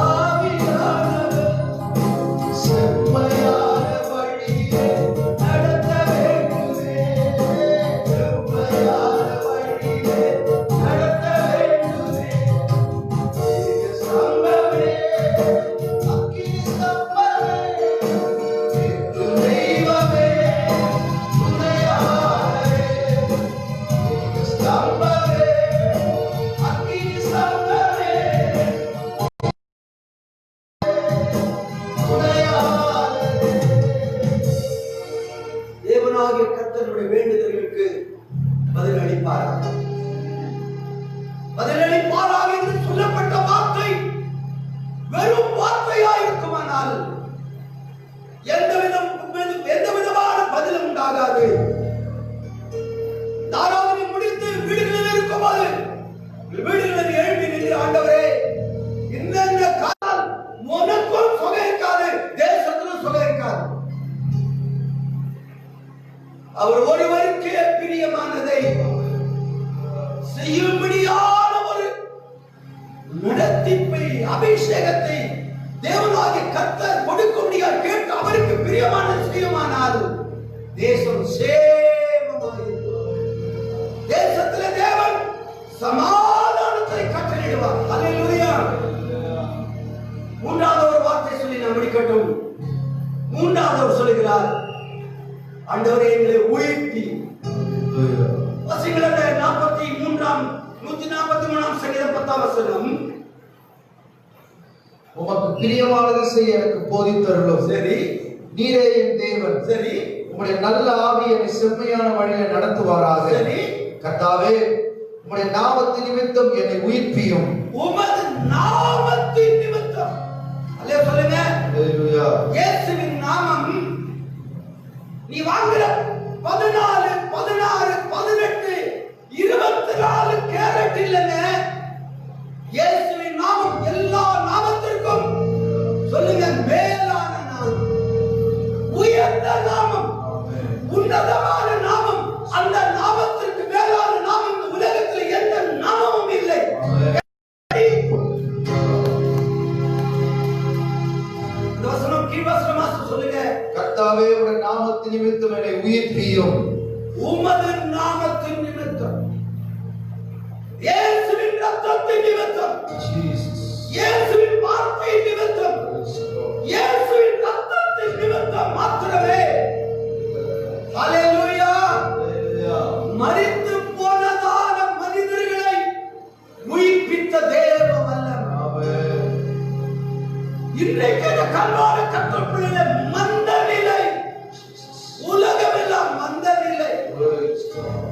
ஆவியானவர் செம்மையான வழியே நடத்த வேண்டுமே. செம்மையான வழியே நடத்த வேண்டுமே. சம்பவே அக்கினி சம்பவே திரு தெய்வமே துணையாளரே. சம்பவே அக்கினி சம்பவே தேவனாகிய கர்த்தருடைய வேண்டுதல்களுக்கு பதிலளிப்பாராக. பதிலளிப்பாராக என்று சொல்லப்பட்ட வார்த்தை வெறும் வார்த்தையா இருக்குமானால் எந்த விதமான பதிலும் உண்டாகாது. தாராளமி முடித்து வீடுகளில் இருக்கும்போது வீடுகளில் எழுப்பி நின்று, ஆண்டவரே, இந்த கால் உனக்கும் சுகம் இருக்காது, தேசத்திலும் சுகம் இருக்காது. அவர் ஒருவருக்கே பிரியமானதை செய்யும்படியான ஒரு நடத்திப்பை, அபிஷேகத்தை தேவனாகிய கர்த்தர் கொடுக்க முடியாது. கேட்டு அவருக்கு பிரியமானது செய்யுமானால் தேசம் சேமமாயிருக்கும். தேசத்திலே தேவன் சமாதானத்தை கட்டளையிடுவார். அல்லேலூயா. மூன்றாவது ஒரு வார்த்தை சொல்லி நாம் முடிக்கட்டும். மூன்றாவது அவர் சொல்லுகிறார், ஆண்டவரே எங்களை உயர்த்தி. வசனங்கள் 143 சங்கீதம் 10 வசனம். உமக்கு பிரியமானதை செய்ய எனக்கு போதித்தருளும். சரி, நீரே என் தேவன். சரி, உம்முடைய நல்ல ஆவி என்னை செம்மையான வழியில நடத்துவாராக. சரி, கர்த்தாவே, உம்முடைய நாமத்தின் நிமித்தம் என்னை உயிர்ப்பியும். உமது நாமத்தின் நிமித்தம். அல்லேலூயா சொல்லுங்க. அல்லேலூயா. இயேசுவின் நாமம் நீ வாங்குற 14, 16, 18, 24 கேரட் இல்லைங்க. இயேசுவின் நாமம் எல்லா நாமத்திற்கும் சொல்லுங்க மேலான நாமம், உயர்ந்த நாமம், உன்னதமான நாமம். அந்த நாமத்திற்கு மேலான நாமம் இந்த உலகத்தில் எந்த நாமமும் இல்லை. இந்த வசனம் கீழ்வசனமா சொல்லுங்க. கர்த்தாவே, உம்முடைய நாமத்தின் நிமித்தம் என்னை உயிர்ப்பியும். உமது நாமத்தின் நிமித்தம், இயேசுவின் ரத்தத்தின் நிமித்தம், இயேசுவின் வார்த்தையின் நிமித்தம், இயேசுவின் ரத்தத்தின் நிமித்தம் மாத்திரமே. அல்லேலூயா. மரித்து போனதான மனிதர்களை உயிர்ப்பித்த தேவ வல்லவர். இன்றைக்கு இந்த கல்வாரி கத்தருக்குள்ளே மந்த நிலை, உலகமெல்லாம் மந்த நிலை,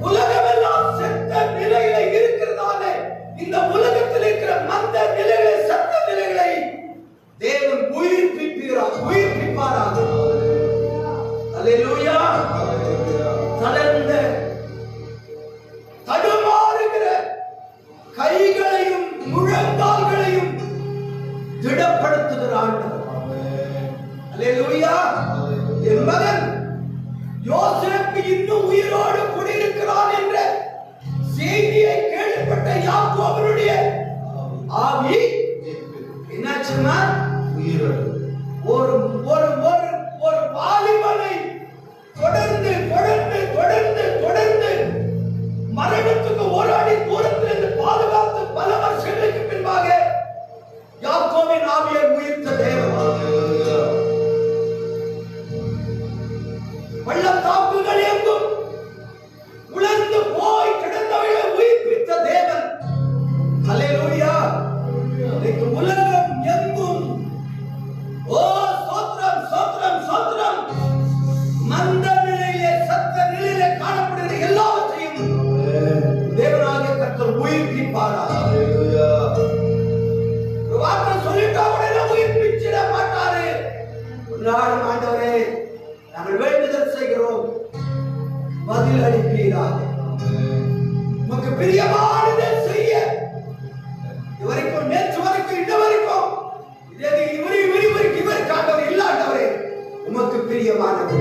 உலகமெல்லாம் செத்த நிலையில இருக்கிறதாலே இந்த உலகத்தில் இருக்கிற மந்த நிலைகளை, செத்த நிலைகளை தேவன் உயிர்ப்பிப்பாராக. அல்லேலூயா. தளர்ந்த தடுமாறுகிற கைகளையும் முழங்கால்களையும் திடப்படுத்துகிற ஆண்டவர். அல்லேலூயா. என் மகன் யோசேப்பு இன்னும் உயிரோடு குடியிருக்கிறான் என்ற செய்தியை கேள்விப்பட்ட யாக்கோபனுடைய ஆவி என்னாச்சுன்னா ஒரு ஒரு ஒரு ஒரு வாலிபனை தொடர்ந்து தொடர்ந்து தொடர்ந்து தொடர்ந்து மரணத்துக்கு ஒரு அடி தூரத்திலிருந்து பாதுகாத்து பல வருஷங்களுக்கு பின்பாக யாக்கோபின் ஆவியை உயிர்த்த தேவன். நாளும் ஆண்டவரே நாங்கள் வேண்டுதல் செய்கிறோம், பதில் அளிப்பீராக. உமக்கு பிரியமானதை செய்ய இதுவரைக்கும், நேற்று வரைக்கும், இன்ன வரைக்கும் இவர் காண்டவர் இல்லாண்டவரே, உமக்கு பிரியமானது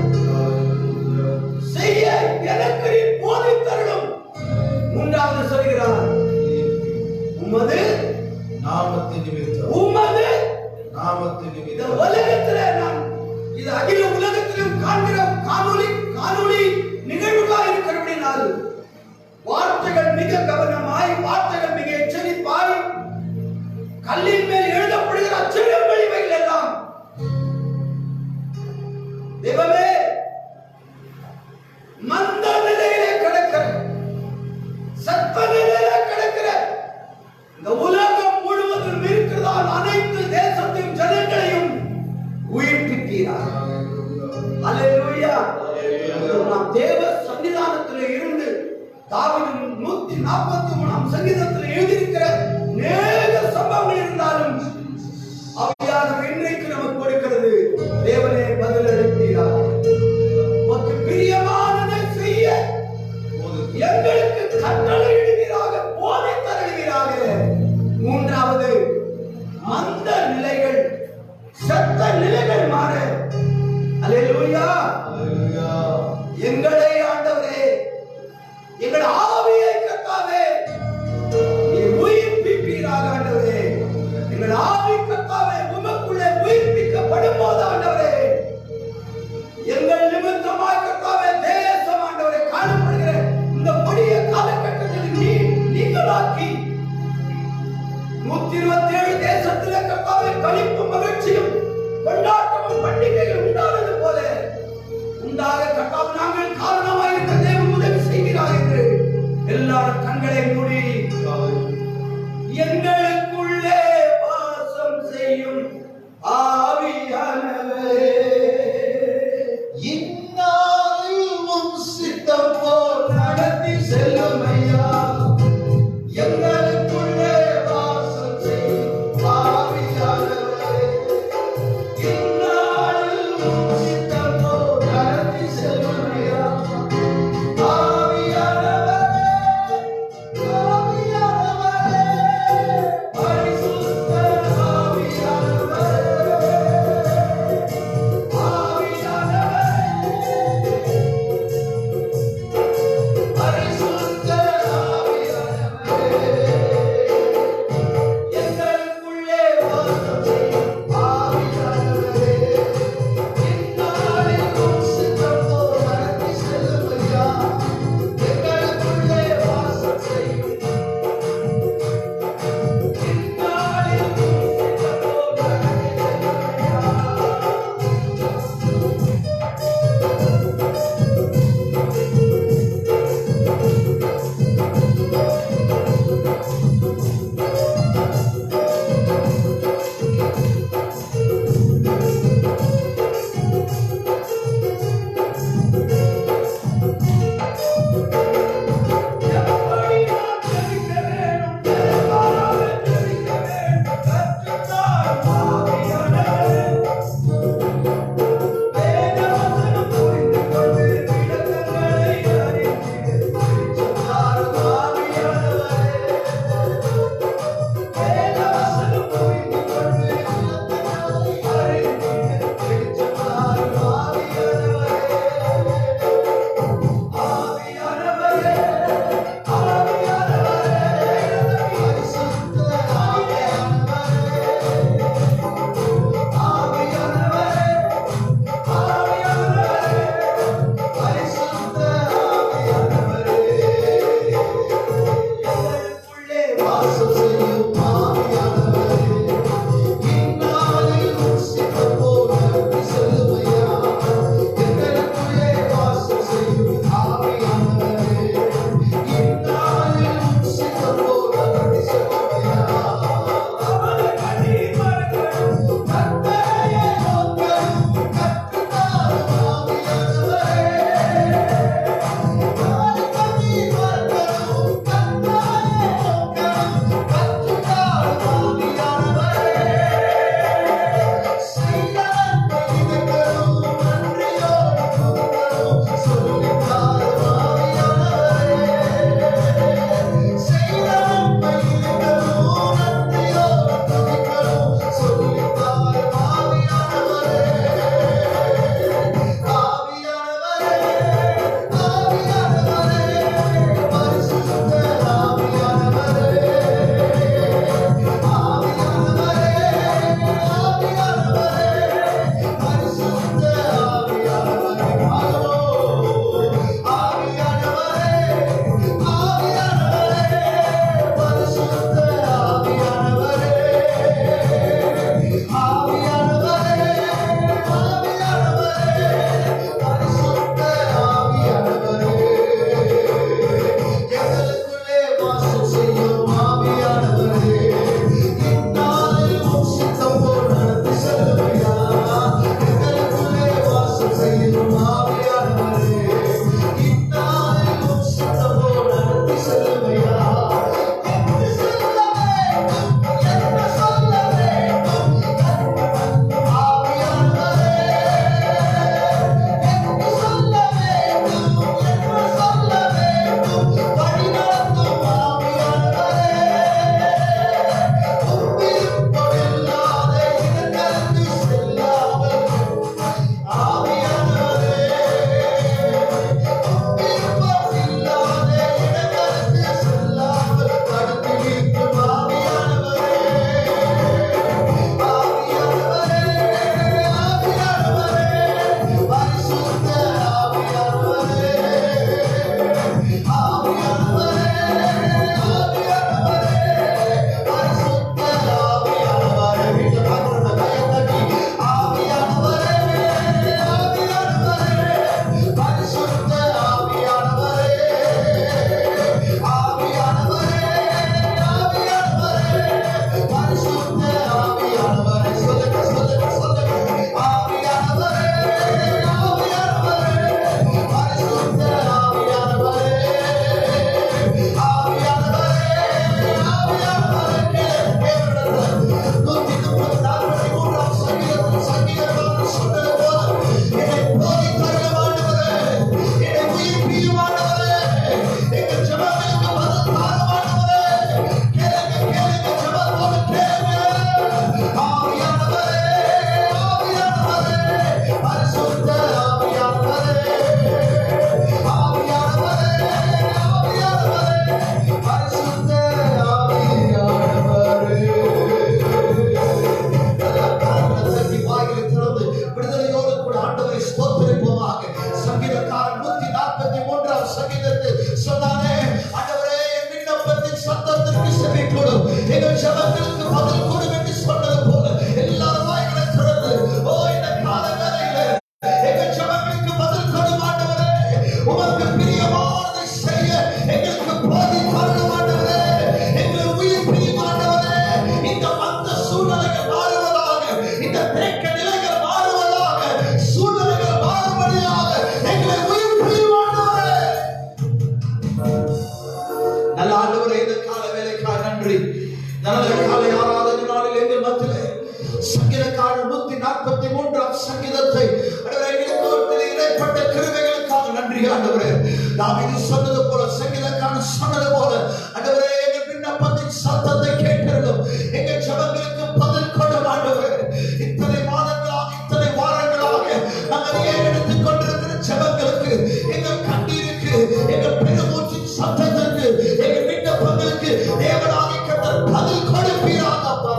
செய்ய எனக்கு நீ போதித்தருளும். மூன்றாவது சொல்கிறார், உமது நாமத்தின் நிமித்தம், உமது நாமத்தின் இந்த நிமித்தம். உலகத்திலே நான் இது அகில உலகத்திலும் காண்கிற காணொளி நிகழ்வுகளாக இருக்கிறபடினால் வார்த்தைகள் மிக கவனமாய், வார்த்தைகள் மிக எச்சரிப்பாய், கல்லின் மேல் எழுதப்படுகிற அச்சகங்கள் இவைகள் எல்லாம் தேவமே மந்த நிலையிலே கிடக்கிற, சத்த நிலையிலே கிடக்கிற இந்த உலகம் முழுவதும் இருக்கிறதால் அனைத்து தேசத்தையும் ஜனங்களையும் உயிர்ப்பித்தீரார். அல்லேலூயா. நாம் தேவ சன்னிதானத்திலே இருந்து தாவீது 143 சங்கீதத்தில் எழுதியிருக்கிற நேர சம்பவங்கள் இருந்தாலும் அவையானவை இன்றைக்கு நமக்கு கொடுக்கிறது. தேவனே பதில் அளிப்பீராக. உமக்கு பிரியமானதை செய்ய எங்களுக்கு கட்டளை எழுவீராக, போதித்தருளுவீராக. மூன்றாவது, அந்த நிலைகள், சத்த நிலைகள் மாற. அல்லேலூயா. எங்களை ஆண்டவரே, எங்கள் ஆவியை கர்த்தாவே நீர் உயிர்ப்பிப்பீராக. ஆண்டவரே, எங்கள் ஆவி கர்த்தாவே உமக்குள்ளே உயிர்ப்பிக்கப்படும் போது ஆண்டவரே, எங்கள் நிமித்தமாய் கர்த்தாவே தேசம் ஆண்டவரே காணப்படுகிற இந்த கொடிய காலகட்டத்தில் நீங்களாக்கி 127 தேசத்திலே கர்த்தாவே களிப்பும் மகிழ்ச்சியும் கொண்டாட்டமும் பண்டிகைகள் உண்டானது போல உண்டாக கர்த்தாவே நாங்கள் காரணமாக இருக்க தேவன் உதவி செய்கிறார் என்று எல்லாரும் கண்களை மூடி எங்களுக்குள்ளே வாசம் செய்யும் ஆவியானவரே, இந்நாளில் உம் சித்தம் போல் நடத்தி செல்லும் ஐயா. எங்களுக்குள்ளே வாசம் செய்யும் ஆவியானவரே, ஆண்டவரே. தாவீது சொன்னது போல, சங்கீதக்காரன் சொன்னது போல ஆண்டவரே, எங்கள் விண்ணப்பத்தின் சத்தத்தை கேட்டிருந்தோம். எங்கள் ஜெபங்களுக்கு பதில் கொடும் ஆண்டவரே. இத்தனை மாதங்களாக, இத்தனை வாரங்களாக நாங்கள் ஏறெடுத்துக் கொண்டிருக்கிற ஜெபங்களுக்கு, எங்கள் கண்ணீருக்கு, எங்கள் பெருமூச்சின் சத்தத்திற்கு, எங்கள் விண்ணப்பங்களுக்கு தேவனாகிய கர்த்தர் பதில் கொடுப்பீராக அப்பா.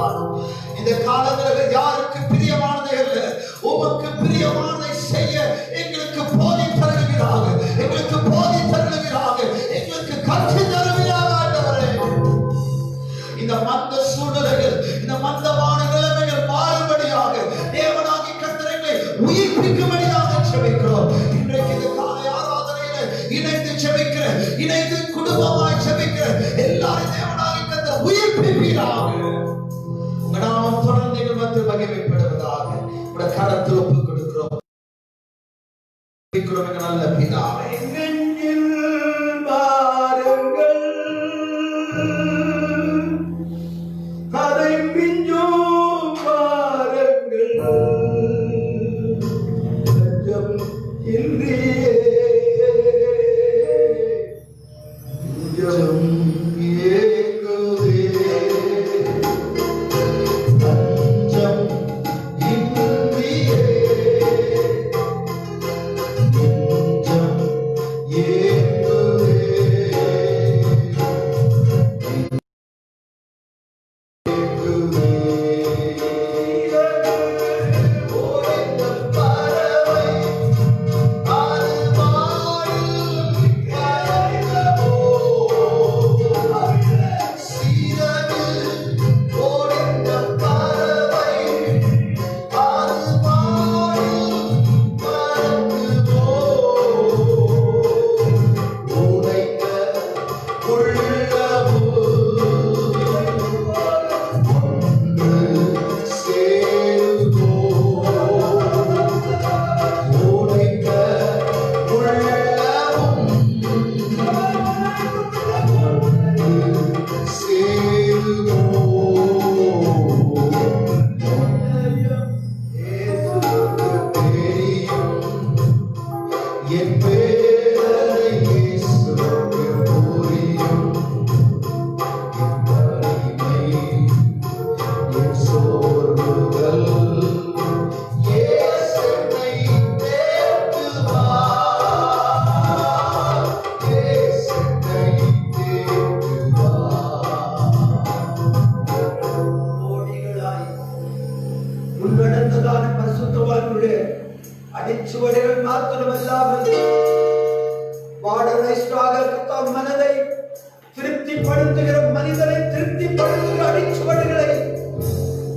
இந்த காலங்களில் யாருக்கு பிரியமானதே இல்லை, உமக்கு பிரியமானதை செய்ய எங்களுக்கு போதி தருகிறாக, எங்களுக்கு போதி தருகிறாக, எங்களுக்கு கற்று தருகிறாக ஆண்டவரே. இந்த மந்த சூழ்நிலைகள், இந்த மந்தமான நிலைமைகள் மாறும்படியாக தேவனாகிய கர்த்தர் எங்களை உயிர்ப்பிக்கும்படியாக ஜெபிக்கிறோம். இன்றைக்கு இந்த காலை ஆராதனையில இணைந்து ஜெபிக்கிற, இணைந்து குடும்பமாய் ஜெபிக்கிற எல்லாரும் தேவனாகிய கர்த்தர் உயிர்ப்பிப்பீராக. உங்க நாமம் தொடர்ந்து எங்கள் மத்தியில் மகிமைப்படுவதாக. உங்க கரத்தில் ஒப்புக் கொடுக்கிறோம் எங்கள் நல்ல பிதாவே. நெஞ்சில் பாருங்கள், அதை மிஞ்சும் பாருங்கள், நெஞ்சம் இன்றியே நெஞ்சம் ஏங்குதே, நெஞ்சம் இன்றியே நெஞ்சம் ஏங்குதே. முன்னடந்ததான பரிசுத்தவான்களுடைய அடிச்சுவடுகள் மாத்திரமல்லாமல் கர்த்தாவின் மனதை திருப்திப்படுத்துகிற, மனிதனை திருப்திப்படுத்துகிற அடிச்சுவடுகளை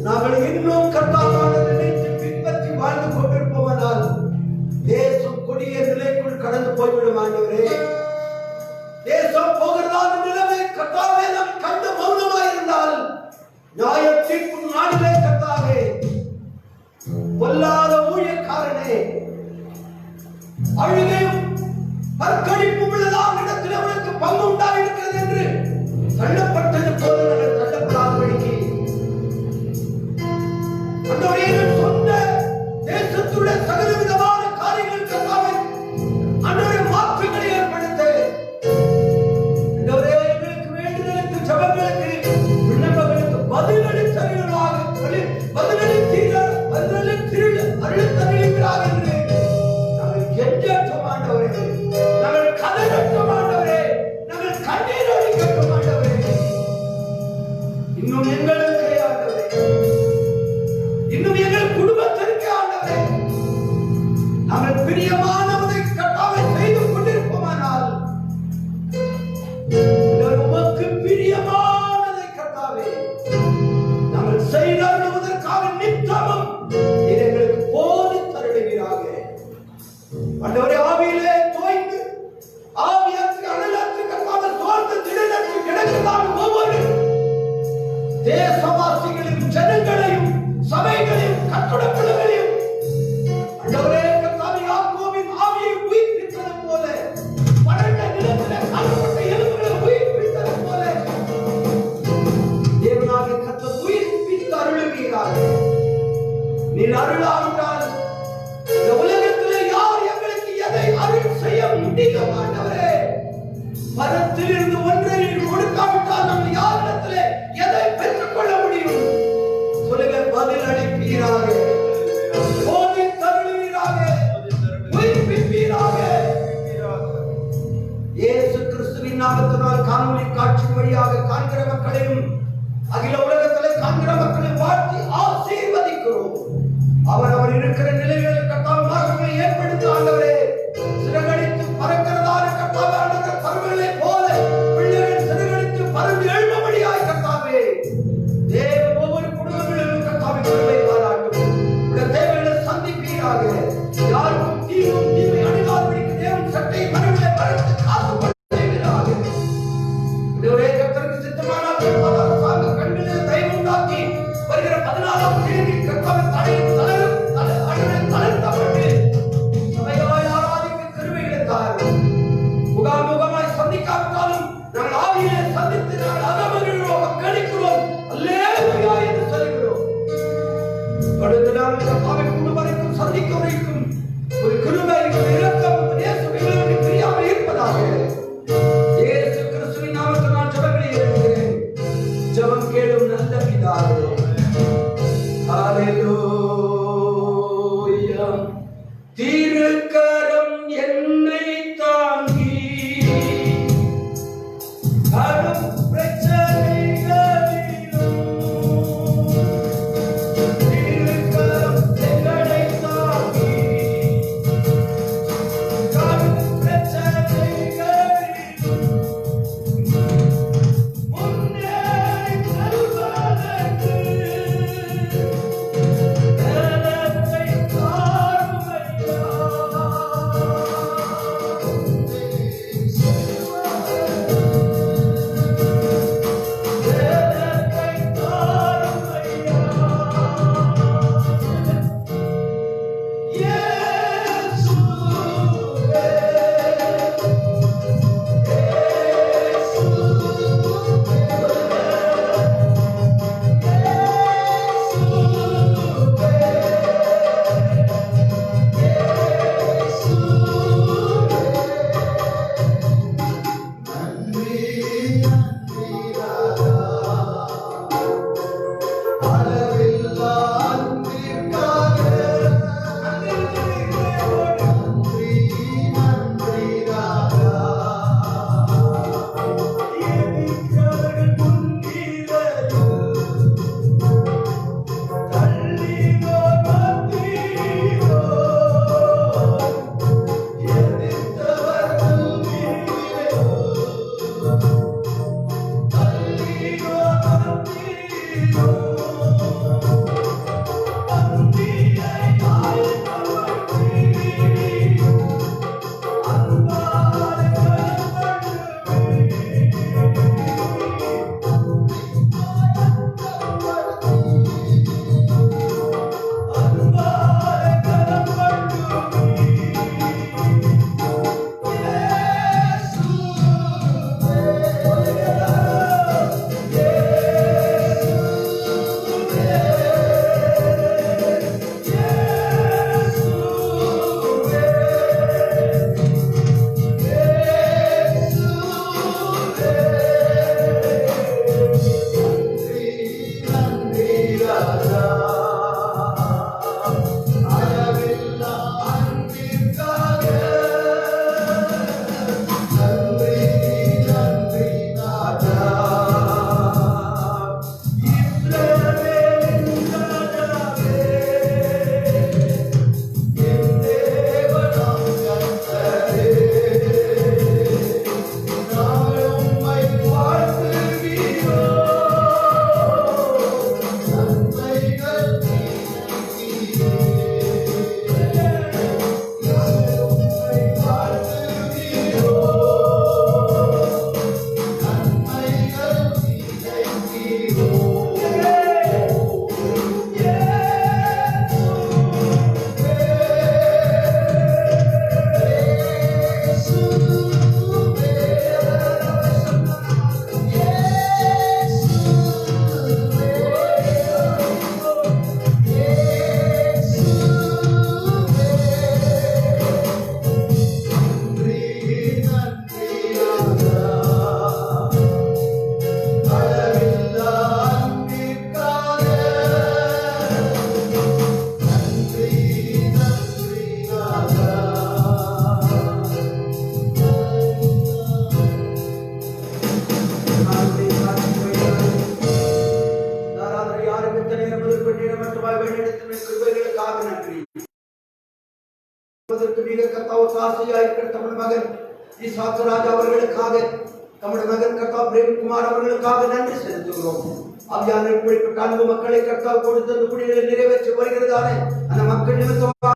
நாங்கள் இன்னும் கர்த்தாவான நினைத்து பின்பற்றி வாழ்ந்து கொண்டிருப்போமானால் தேசம் கொடிய நிலைக்குள் கடந்து போய்விடும் ஆண்டவரே. தேசம் போகிறதான நிலைமை கர்த்தாவே நாம் கண்டு மௌனமாயிருந்தால் நியாய தீர்ப்பு நாளிலே கர்த்தாவே பொல்லாத ஊழியக்காரனே, அழுகையும் பற்கடிப்பும் உள்ளதான இடத்தில் அவனுக்கு பங்கு உண்டாயிருக்கிறது என்று தள்ளப்பட்டது போல நாங்கள் தள்ளப்படாதபடிக்கு ஆண்டவரே, சொந்த தேசத்துடைய சகல விதமான காரியங்கள் கர்த்தாவே ஆண்டவரே மாற்றங்களை ஏற்படுத்த ஆண்டவரே, எங்களுக்கு வேண்டுதலுக்கு, ஜெபங்களுக்கு, விண்ணப்பங்களுக்கு பதிலளித்தருளாக அருள்தருகிறார் என்று நாங்கள் கெஞ்சட்டும் ஆண்டவரே, நாங்கள் கதறட்டும் ஆண்டவரே, நாங்கள் கண்ணீர் வடிக்கட்டும் ஆண்டவரே. இன்னும் எங்களுக்கு ஆண்டவரே, இன்னும் எங்கள் குடும்பத்திற்கு ஆண்டவரே, நாங்கள் பிரியமானவதை கட்டாவை செய்து கொண்டிருப்போமானால் உமக்கு பிரியமானதை கட்டாவே நாங்கள் செய்தவதற்காக நித்தமும் எங்களுக்கு போதி தருளுகிறாக ஆண்டவரே. ஆவியிலே தோய்ந்து ஆவியற்று அனலற்று கர்த்தாவே சோர்ந்து திடனற்று கிடக்கிறதான ஒவ்வொரு தேசவாசிகளையும், ஜனங்களையும், சபைகளையும், கட்டுடங்களையும் ஆண்டவரே கர்த்தாவே யாக்கோபின் ஆவியை உயிர்ப்பித்தது போல, வறண்ட நிலத்திலே காணப்பட்ட எலும்புகளை உயிர்ப்பித்தது போல தேவனாகிய கர்த்தர் உயிர்ப்பித்து அருளுகிறார். நீர் அருளாவிட்டால் இந்த உலகத்திலே யார் எங்களுக்கு நாமத்தினால் காணொளி காட்சி வழியாக காண்கிற மக்களையும் அகில உலகத்திலே காண்கிற மக்களை வாழ்த்தி ஆசீர்வதிக்கிறோம். அவர் இருக்கிற நிலைகளில் கர்த்தாவே மாற்றங்களை ஏற்படுத்தி ஆண்டவரே சிறகடித்து பறக்கிறதான கர்த்தாவே ஆண்டவரே பறவைகளை போல பிள்ளைகள் சிறகடித்து பறந்து எழும்படியாய் கர்த்தாவே தேவன் ஒவ்வொரு குடும்பங்களிலும் கர்த்தாவே கிருபை பாராட்டும். உடைய தேவைகளை சந்திப்பீராக. யாருக்கும் தீமை அணியாதபடிக்கு தேவன் சட்டை மரங்களை மறைத்து காத்துக்கொள்வீராக. ஒரே கர்த்தருக்கு சித்தமானால் கர்த்தாவே கண்களிலே தயவு உண்டாக்கி வருகிற 14ஆம் தேதி கர்த்தாவே தளர்த்தப்பட்டு சபையாய் ஆராதிக்க கிருபைகளை தாரும். முகாமுகமாய் சந்திக்காவிட்டாலும் நாங்கள் ஆவியிலே சந்தித்து நாங்கள் அகமகிழ்கிறோம், மக்களிக்கிறோம், அல்லேலூயா என்று சொல்கிறோம். தொடர்ந்து நாங்கள் கர்த்தாவை கூடு வரைக்கும் சந்திக்க வரைக்கும் ஒரு கிருபை, ஒரு இரக்கம், ஒரு இயேசுவின் பிரியாமல் இருப்பதாக. இயேசு கிறிஸ்துவின் நாமத்தில் நான் ஜெபங்களை ஏறெடுக்கிறேன். ஜெபம் கேளும் நல்ல பிதாவே. ஹalleluya. திருக்கரம் என்னை தாங்கி கடும் பிரச்சனைகளிலும் திருக்கரம் என்னை தாங்கி கடும் பிரச்சனைகளிலும் முன்னேறி செல்வதற்கு பலத்தை தாரும் ஐயா. இம்மட்டுமாய் வழிநடத்தின கிருபைகளுக்காக நன்றி. மிக கர்த்தாவோ சாட்சியாய் இருக்கிற தமிழ் மகன் ஈசாக்கு அவர்களுக்காக, தமிழ் மகன் கர்த்தா பிரேம்குமார் அவர்களுக்காக நன்றி செலுத்துகிறோம். ஆவியான இப்படிப்பட்ட அன்பு மக்களை கர்த்தா கொடுத்த குடிகளை நிறைவேற்றி வருகிறதானே அந்த மக்கள் நிமித்தமாக